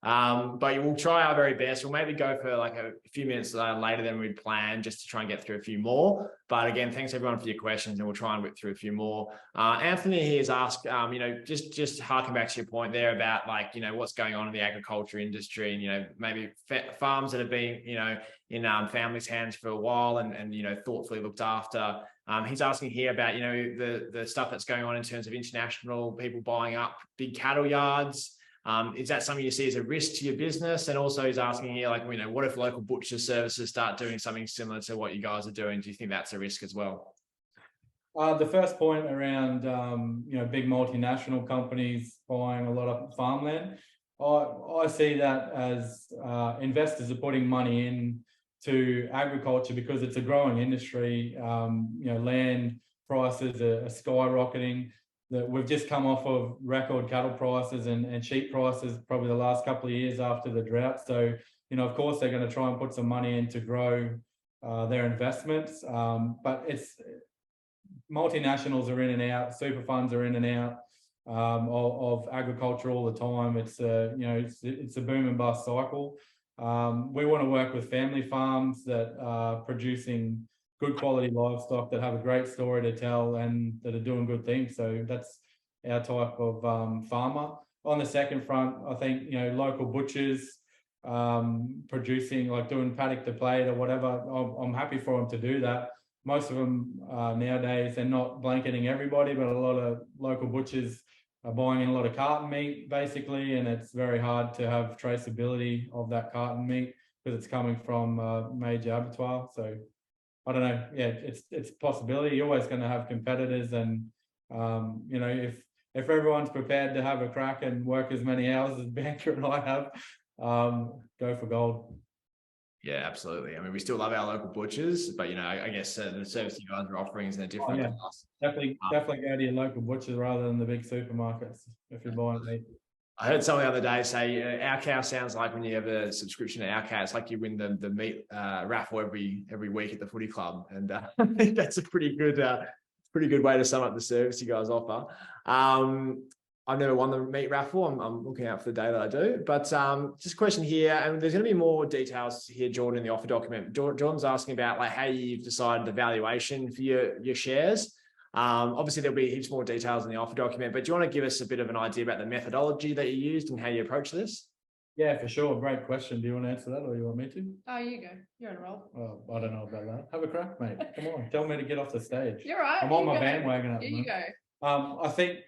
But we'll try our very best. We'll maybe go for like a few minutes later than we'd planned, just to try and get through a few more. But again, thanks everyone for your questions, and we'll try and whip through a few more. Anthony here has asked, just harking back to your point there about like, what's going on in the agriculture industry, and, maybe farms that have been, in families' hands for a while and thoughtfully looked after. He's asking here about, the stuff that's going on in terms of international people buying up big cattle yards. Is that something you see as a risk to your business? And also he's asking here, like, what if local butcher services start doing something similar to what you guys are doing? Do you think that's a risk as well? The first point around, big multinational companies buying a lot of farmland, I see that as investors are putting money in to agriculture because it's a growing industry. Land prices are skyrocketing. That we've just come off of record cattle prices and sheep prices probably the last couple of years after the drought. So, of course, they're going to try and put some money in to grow their investments. But it's multinationals are in and out, super funds are in and out of agriculture all the time. It's it's a boom and bust cycle. We want to work with family farms that are producing good quality livestock, that have a great story to tell and that are doing good things. So that's our type of farmer. On the second front, I think, local butchers producing, like doing paddock to plate or whatever, I'm happy for them to do that. Most of them nowadays, they're not blanketing everybody, but a lot of local butchers are buying in a lot of carton meat, basically, and it's very hard to have traceability of that carton meat because it's coming from a major abattoir. So I don't know. Yeah, it's a possibility. You're always going to have competitors, and if everyone's prepared to have a crack and work as many hours as Bianca and I have, go for gold. Yeah, absolutely. I mean, we still love our local butchers, but I guess the service you guys are offering is in a different class. Definitely go to your local butchers rather than the big supermarkets if you're buying meat. I heard someone the other day say, Our Cow sounds like when you have a subscription to Our Cow, it's like you win the meat raffle every week at the footy club. And I think that's a pretty good way to sum up the service you guys offer. I've never won the meat raffle. I'm looking out for the day that I do. But just a question here, and there's going to be more details here, Jordan, in the offer document. Jordan's asking about like how you've decided the valuation for your shares. Obviously, there'll be heaps more details in the offer document, but do you want to give us a bit of an idea about the methodology that you used and how you approach this? Yeah, for sure. Great question. Do you want to answer that, or you want me to? Oh, you go. You're on a roll. Oh, I don't know about that. Have a crack, mate. Come on. Tell me to get off the stage. You're right. I'm on my bandwagon at the moment. Here you go. I think,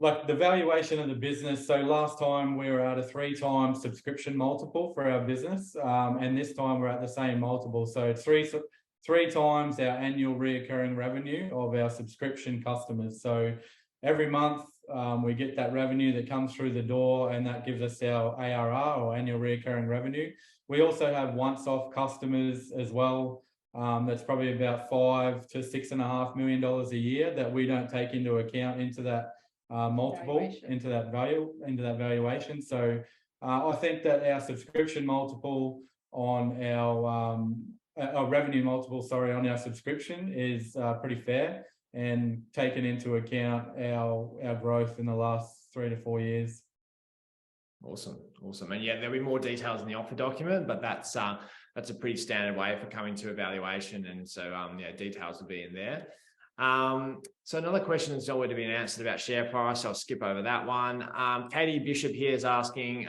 like, the valuation of the business. So last time we were at a 3x subscription multiple for our business, and this time we're at the same multiple. So it's three times our annual reoccurring revenue of our subscription customers. So every month we get that revenue that comes through the door, and that gives us our ARR, or annual reoccurring revenue. We also have once-off customers as well. That's probably about $5 to $6.5 million a year that we don't take into account into that multiple, into that valuation. So I think that our subscription multiple on our revenue multiple, on our subscription is pretty fair, and taken into account our growth in the last 3 to 4 years. Awesome. And yeah, there'll be more details in the offer document, but that's a pretty standard way for coming to evaluation, and so details will be in there. So another question that's already been answered about share price, I'll skip over that one. Katie Bishop here is asking,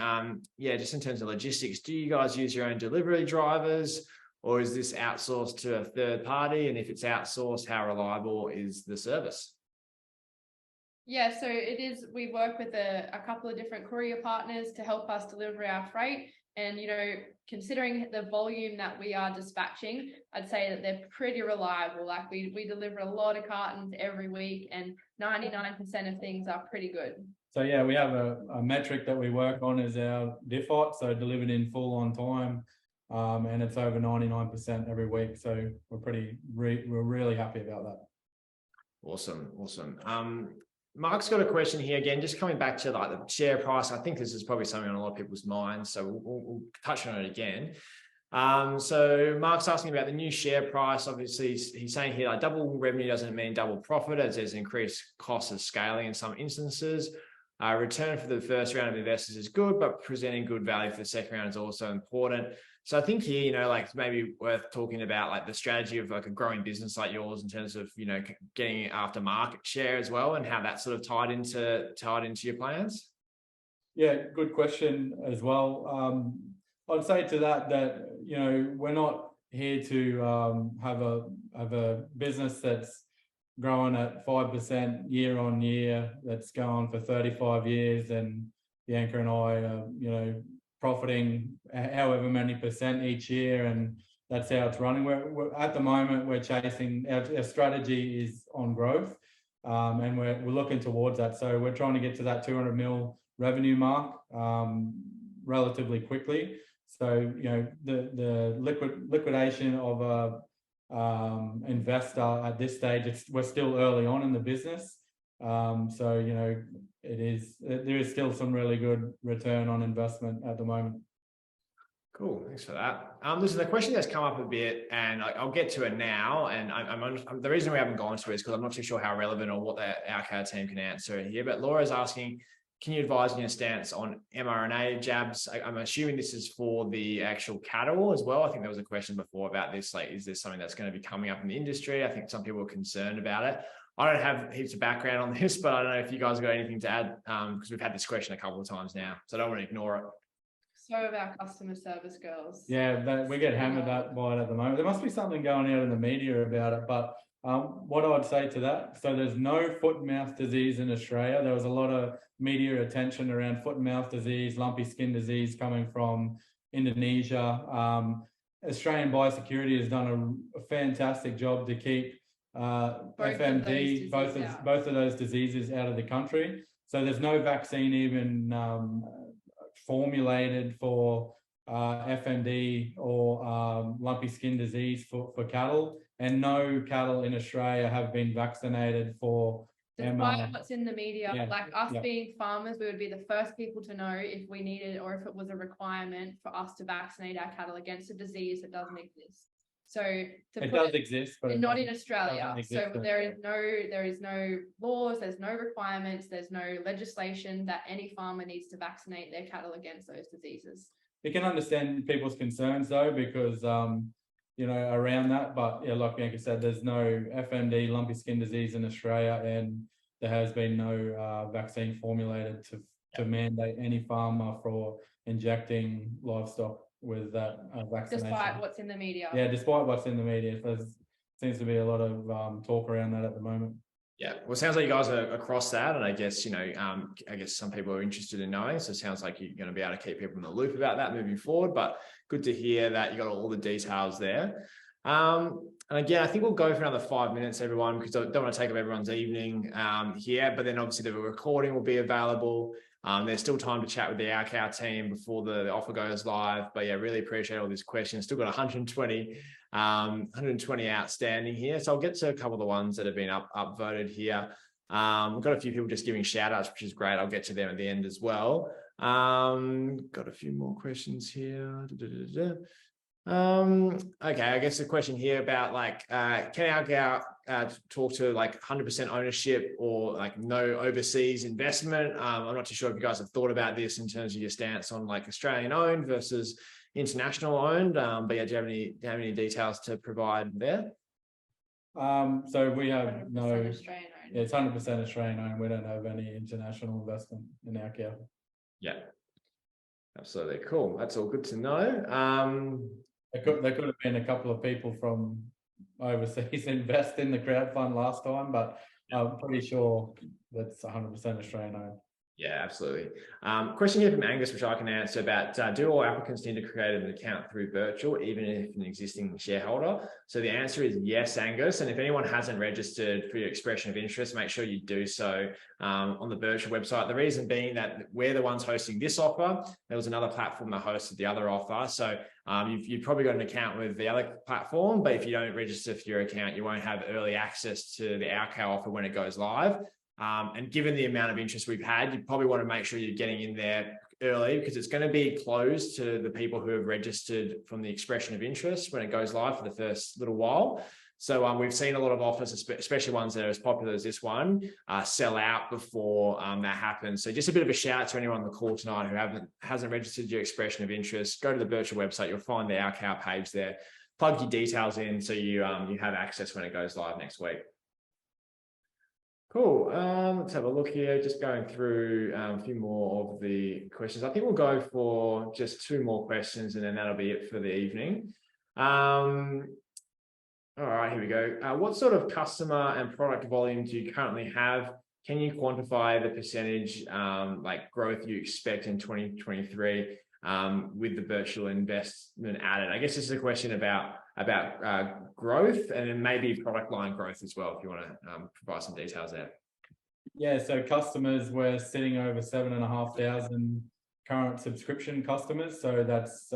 just in terms of logistics, do you guys use your own delivery drivers, or is this outsourced to a third party? And if it's outsourced, how reliable is the service? Yeah, so it is. We work with a couple of different courier partners to help us deliver our freight. And, considering the volume that we are dispatching, I'd say that they're pretty reliable. Like we deliver a lot of cartons every week, and 99% of things are pretty good. So yeah, we have a metric that we work on is our DIFOT, so delivered in full on time. And it's over 99% every week. So we're really happy about that. Awesome. Mark's got a question here again, just coming back to like the share price. I think this is probably something on a lot of people's minds, so we'll touch on it again. So Mark's asking about the new share price. Obviously, he's saying here like double revenue doesn't mean double profit, as there's increased costs of scaling in some instances. Return for the first round of investors is good, but presenting good value for the second round is also important. So I think here, you know, like maybe worth talking about like the strategy of like a growing business like yours in terms of, you know, getting after market share as well, and how that's sort of tied into your plans. Yeah, good question as well. I'd say to that, you know, we're not here to have a business that's growing at 5% year on year, that's going for 35 years, and Bianca and I are, you know, profiting however many percent each year, and that's how it's running. We're at the moment, we're chasing, our strategy is on growth, and we're looking towards that. So we're trying to get to that 200 mil revenue mark relatively quickly. So, you know, the liquidation of a investor at this stage, we're still early on in the business. So, you know, there is still some really good return on investment at the moment. Cool, thanks for that. This is a question that's come up a bit, and I'll get to it now. And the reason we haven't gone to it is because I'm not too sure how relevant or what our CAD team can answer here. But Laura's asking, can you advise on your stance on mRNA jabs? I'm assuming this is for the actual cattle as well. I think there was a question before about this, like, is this something that's going to be coming up in the industry? I think some people are concerned about it. I don't have heaps of background on this, but I don't know if you guys have got anything to add, because we've had this question a couple of times now, so I don't want to ignore it. So of our customer service girls. Yeah, we get hammered by it at the moment. There must be something going out in the media about it, but what I'd say to that, so there's no foot and mouth disease in Australia. There was a lot of media attention around foot and mouth disease, lumpy skin disease coming from Indonesia. Australian biosecurity has done a fantastic job to keep FMD, both of those diseases out of the country. So there's no vaccine even formulated for FMD or lumpy skin disease for cattle, and no cattle in Australia have been vaccinated for Despite what's in the media, like us being farmers, we would be the first people to know if we needed, or if it was a requirement for us to vaccinate our cattle against a disease that doesn't exist. So it does exist, but not in Australia. So there is no laws, there's no requirements, there's no legislation that any farmer needs to vaccinate their cattle against those diseases. You can understand people's concerns though, because you know, around that, but yeah, like Bianca said, there's no FMD, lumpy skin disease in Australia, and there has been no vaccine formulated to mandate any farmer for injecting livestock with that vaccination. Despite what's in the media. Yeah, despite what's in the media. There seems to be a lot of talk around that at the moment. Yeah, well, it sounds like you guys are across that, and I guess, you know, I guess some people are interested in knowing, so it sounds like you're going to be able to keep people in the loop about that moving forward, but good to hear that you got all the details there. And again, I think we'll go for another 5 minutes, everyone, because I don't want to take up everyone's evening here, but then obviously the recording will be available. There's still time to chat with the Outcow team before the offer goes live, but yeah, really appreciate all these questions. Still got 120 outstanding here. So I'll get to a couple of the ones that have been upvoted here. We've got a few people just giving shout outs, which is great. I'll get to them at the end as well. Got a few more questions here. Okay, I guess the question here about like, can Outcow talk to like 100% ownership or like no overseas investment? I'm not too sure if you guys have thought about this in terms of your stance on like Australian owned versus international owned, but yeah, do you have any details to provide there? So we have no, Australian owned. Yeah, it's 100% Australian owned. We don't have any international investment in our cow. Yeah, absolutely. Cool. That's all good to know. There could have been a couple of people from overseas invest in the crowdfund last time, but I'm pretty sure that's 100% Australian owned. Yeah, absolutely. Question here from Angus, which I can answer about, do all applicants need to create an account through Birchal, even if an existing shareholder? So the answer is yes, Angus. And if anyone hasn't registered for your expression of interest, make sure you do so on the Birchal website. The reason being that we're the ones hosting this offer. There was another platform that hosted the other offer. So you've probably got an account with the other platform, but if you don't register for your account, you won't have early access to the Outcow offer when it goes live. And given the amount of interest we've had, you probably want to make sure you're getting in there early, because it's going to be closed to the people who have registered from the expression of interest when it goes live for the first little while. So we've seen a lot of offers, especially ones that are as popular as this one, sell out before that happens. So just a bit of a shout out to anyone on the call tonight who hasn't registered your expression of interest. Go to the Birchal website. You'll find the Our Cow page there. Plug your details in so you have access when it goes live next week. Cool. Let's have a look here. Just going through a few more of the questions. I think we'll go for just 2 more questions and then that'll be it for the evening. All right, here we go. What sort of customer and product volume do you currently have? Can you quantify the percentage like growth you expect in 2023 with the Birchal investment added? I guess this is a question about growth and then maybe product line growth as well, if you want to provide some details there. Yeah, so customers, we're sitting over 7,500 current subscription customers. So that's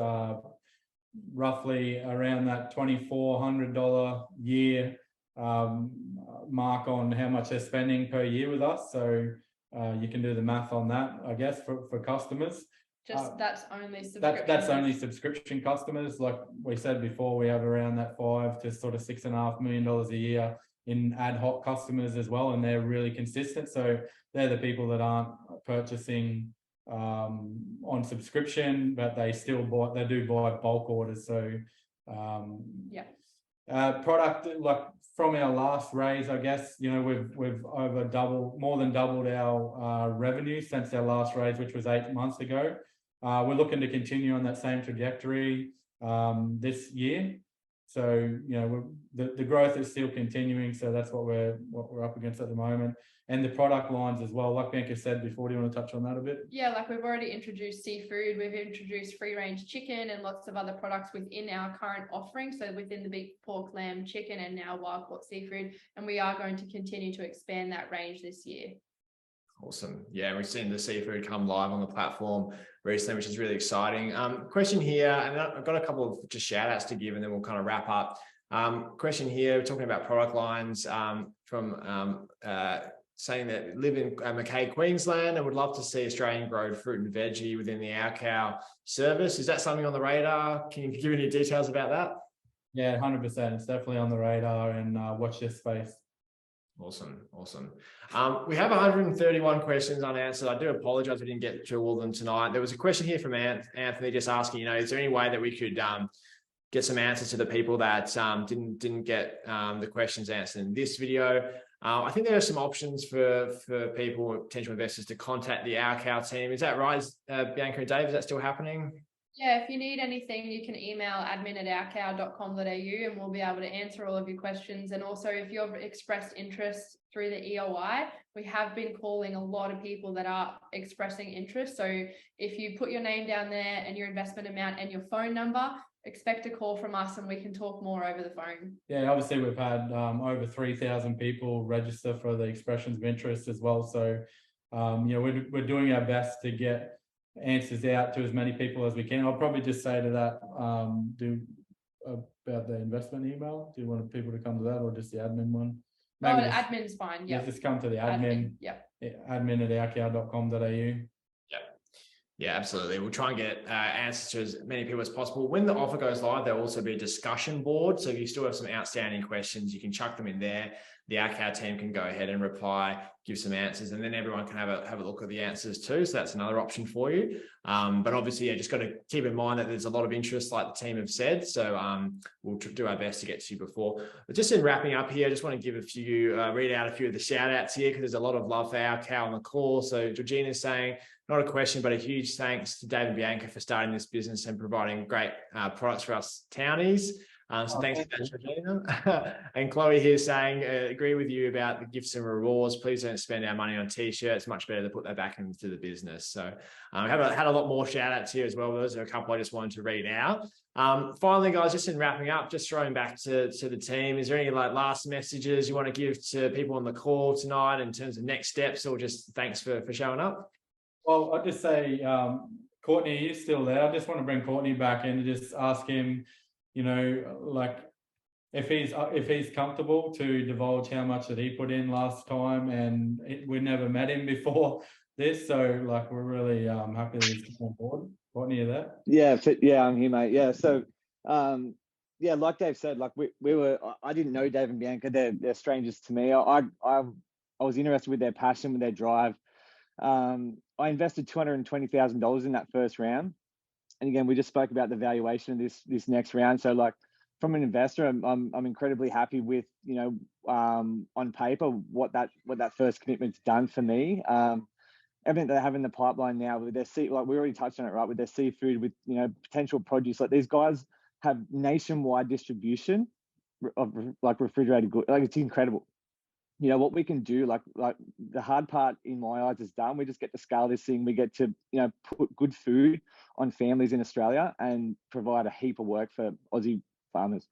roughly around that $2,400 year mark on how much they're spending per year with us. So you can do the math on that, I guess, for customers. Just that's only subscription. That's only subscription customers. Like we said before, we have around that $5 to sort of $6.5 million a year in ad hoc customers as well, and they're really consistent. So they're the people that aren't purchasing on subscription, but they do buy bulk orders. So product, like from our last raise, I guess, you know, we've more than doubled our revenue since our last raise, which was 8 months ago. We're looking to continue on that same trajectory this year. So, you know, the growth is still continuing. So that's what we're up against at the moment. And the product lines as well, like Bianca said before. Do you want to touch on that a bit? Yeah, like we've already introduced seafood, we've introduced free-range chicken and lots of other products within our current offering. So within the big pork, lamb, chicken, and now wild caught seafood. And we are going to continue to expand that range this year. Awesome. Yeah, we've seen the seafood come live on the platform recently, which is really exciting. Question here, and I've got a couple of just shout outs to give and then we'll kind of wrap up. Question here, talking about product lines from saying that live in Mackay, Queensland, and would love to see Australian grown fruit and veggie within the Our Cow service. Is that something on the radar? Can you give any details about that? Yeah, 100%. It's definitely on the radar, and watch this space. Awesome. We have 131 questions unanswered. I do apologize we didn't get through all of them tonight. There was a question here from Anthony just asking, you know, is there any way that we could get some answers to the people that didn't get the questions answered in this video? I think there are some options for people, potential investors, to contact the Our Cow team. Is that right, Bianca and Dave? Is that still happening? Yeah, if you need anything, you can email admin@ourcow.com.au and we'll be able to answer all of your questions. And also, if you've expressed interest through the EOI, we have been calling a lot of people that are expressing interest. So if you put your name down there and your investment amount and your phone number, expect a call from us and we can talk more over the phone. Yeah, obviously we've had over 3,000 people register for the expressions of interest as well. So, you know, we're doing our best to get answers out to as many people as we can. I'll probably just say to that, about the investment email. Do you want people to come to that or just the admin one? Maybe admin's fine. Yeah, just come to the admin. Admin@ourcow.com.au. Yeah, absolutely. We'll try and get answers to as many people as possible. When the offer goes live, there'll also be a discussion board. So if you still have some outstanding questions, you can chuck them in there. The Our Cow team can go ahead and reply, give some answers, and then everyone can have a look at the answers too. So that's another option for you. But obviously, yeah, just got to keep in mind that there's a lot of interest, like the team have said. So we'll do our best to get to you before. But just in wrapping up here, I just want to give read out a few of the shout outs here, because there's a lot of love for Our Cow on the call. So Georgina's saying, not a question, but a huge thanks to Dave and Bianca for starting this business and providing great products for us townies. So thanks for that, Georgina. And Chloe here saying, agree with you about the gifts and rewards. Please don't spend our money on t-shirts. Much better to put that back into the business. So had a lot more shout outs here as well. Those are a couple I just wanted to read out. Finally, guys, just in wrapping up, just throwing back to the team, is there any last messages you want to give to people on the call tonight in terms of next steps, or just thanks for showing up? Well, I'll just say, Courtney is still there. I just want to bring Courtney back in and just ask him, you know, like if he's comfortable to divulge how much that he put in last time, and we never met him before this, so like we're really happy that he's on board. Courtney, are you there? Yeah, I'm here, mate. Yeah, so yeah, like Dave said, like I didn't know Dave and Bianca. They're strangers to me. I was interested with their passion, with their drive. I invested $220,000 in that first round. And again, we just spoke about the valuation of this next round. So like from an investor, I'm incredibly happy with, you know, on paper, what that first commitment's done for me. Everything they have in the pipeline now with their like we already touched on it, right? With their seafood, with, you know, potential produce, like these guys have nationwide distribution of like refrigerated goods. Like it's incredible. You know what we can do, like the hard part in my eyes is done. We just get to scale this thing. We get to, you know, put good food on families in Australia and provide a heap of work for Aussie farmers.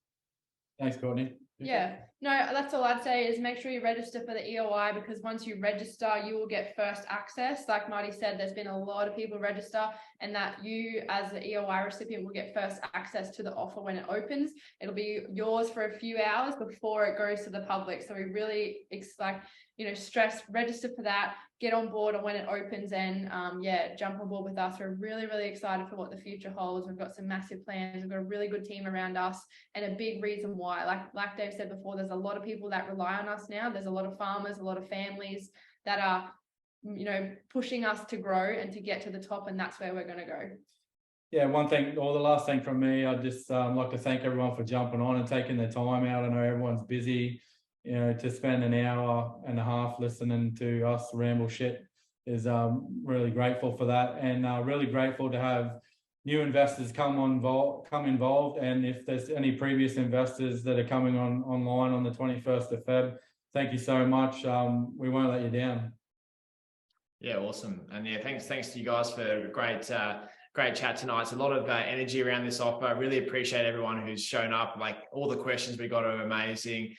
Thanks, Courtney. Yeah, no, that's all I'd say is make sure you register for the EOI, because once you register, you will get first access. Like Marty said, there's been a lot of people register, and that you as the EOI recipient will get first access to the offer when it opens. It'll be yours for a few hours before it goes to the public. So we really stress, register for that, get on board and when it opens, and jump on board with us. We're really, really excited for what the future holds. We've got some massive plans. We've got a really good team around us, and a big reason why, like Dave said before, there's a lot of people that rely on us now. There's a lot of farmers, a lot of families that are, you know, pushing us to grow and to get to the top, and that's where we're going to go. Yeah, one thing, or the last thing from me, I'd just like to thank everyone for jumping on and taking their time out. I know everyone's busy. You know, to spend an hour and a half listening to us ramble shit is really grateful for that, and really grateful to have new investors come involved. And if there's any previous investors that are coming online on the 21st of Feb, thank you so much. We won't let you down. Yeah, awesome. And yeah, thanks to you guys for a great chat tonight. It's a lot of energy around this offer. I really appreciate everyone who's shown up. Like, all the questions we got are amazing.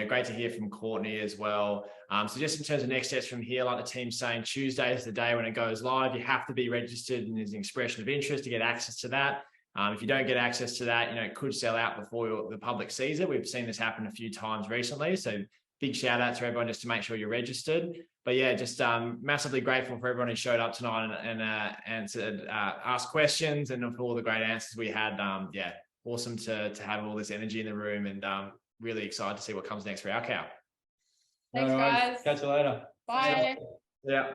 Great to hear from Courtney as well. So just in terms of next steps from here, like the team's saying, Tuesday is the day when it goes live. You have to be registered, and there's an expression of interest to get access to that. If you don't get access to that, it could sell out before the public sees it. We've seen this happen a few times recently. So big shout out to everyone just to make sure you're registered. But yeah, just massively grateful for everyone who showed up tonight and asked questions, and for all the great answers we had. Awesome to have all this energy in the room, and really excited to see what comes next for our cow. Thanks, guys. Catch you later. Bye. Yeah.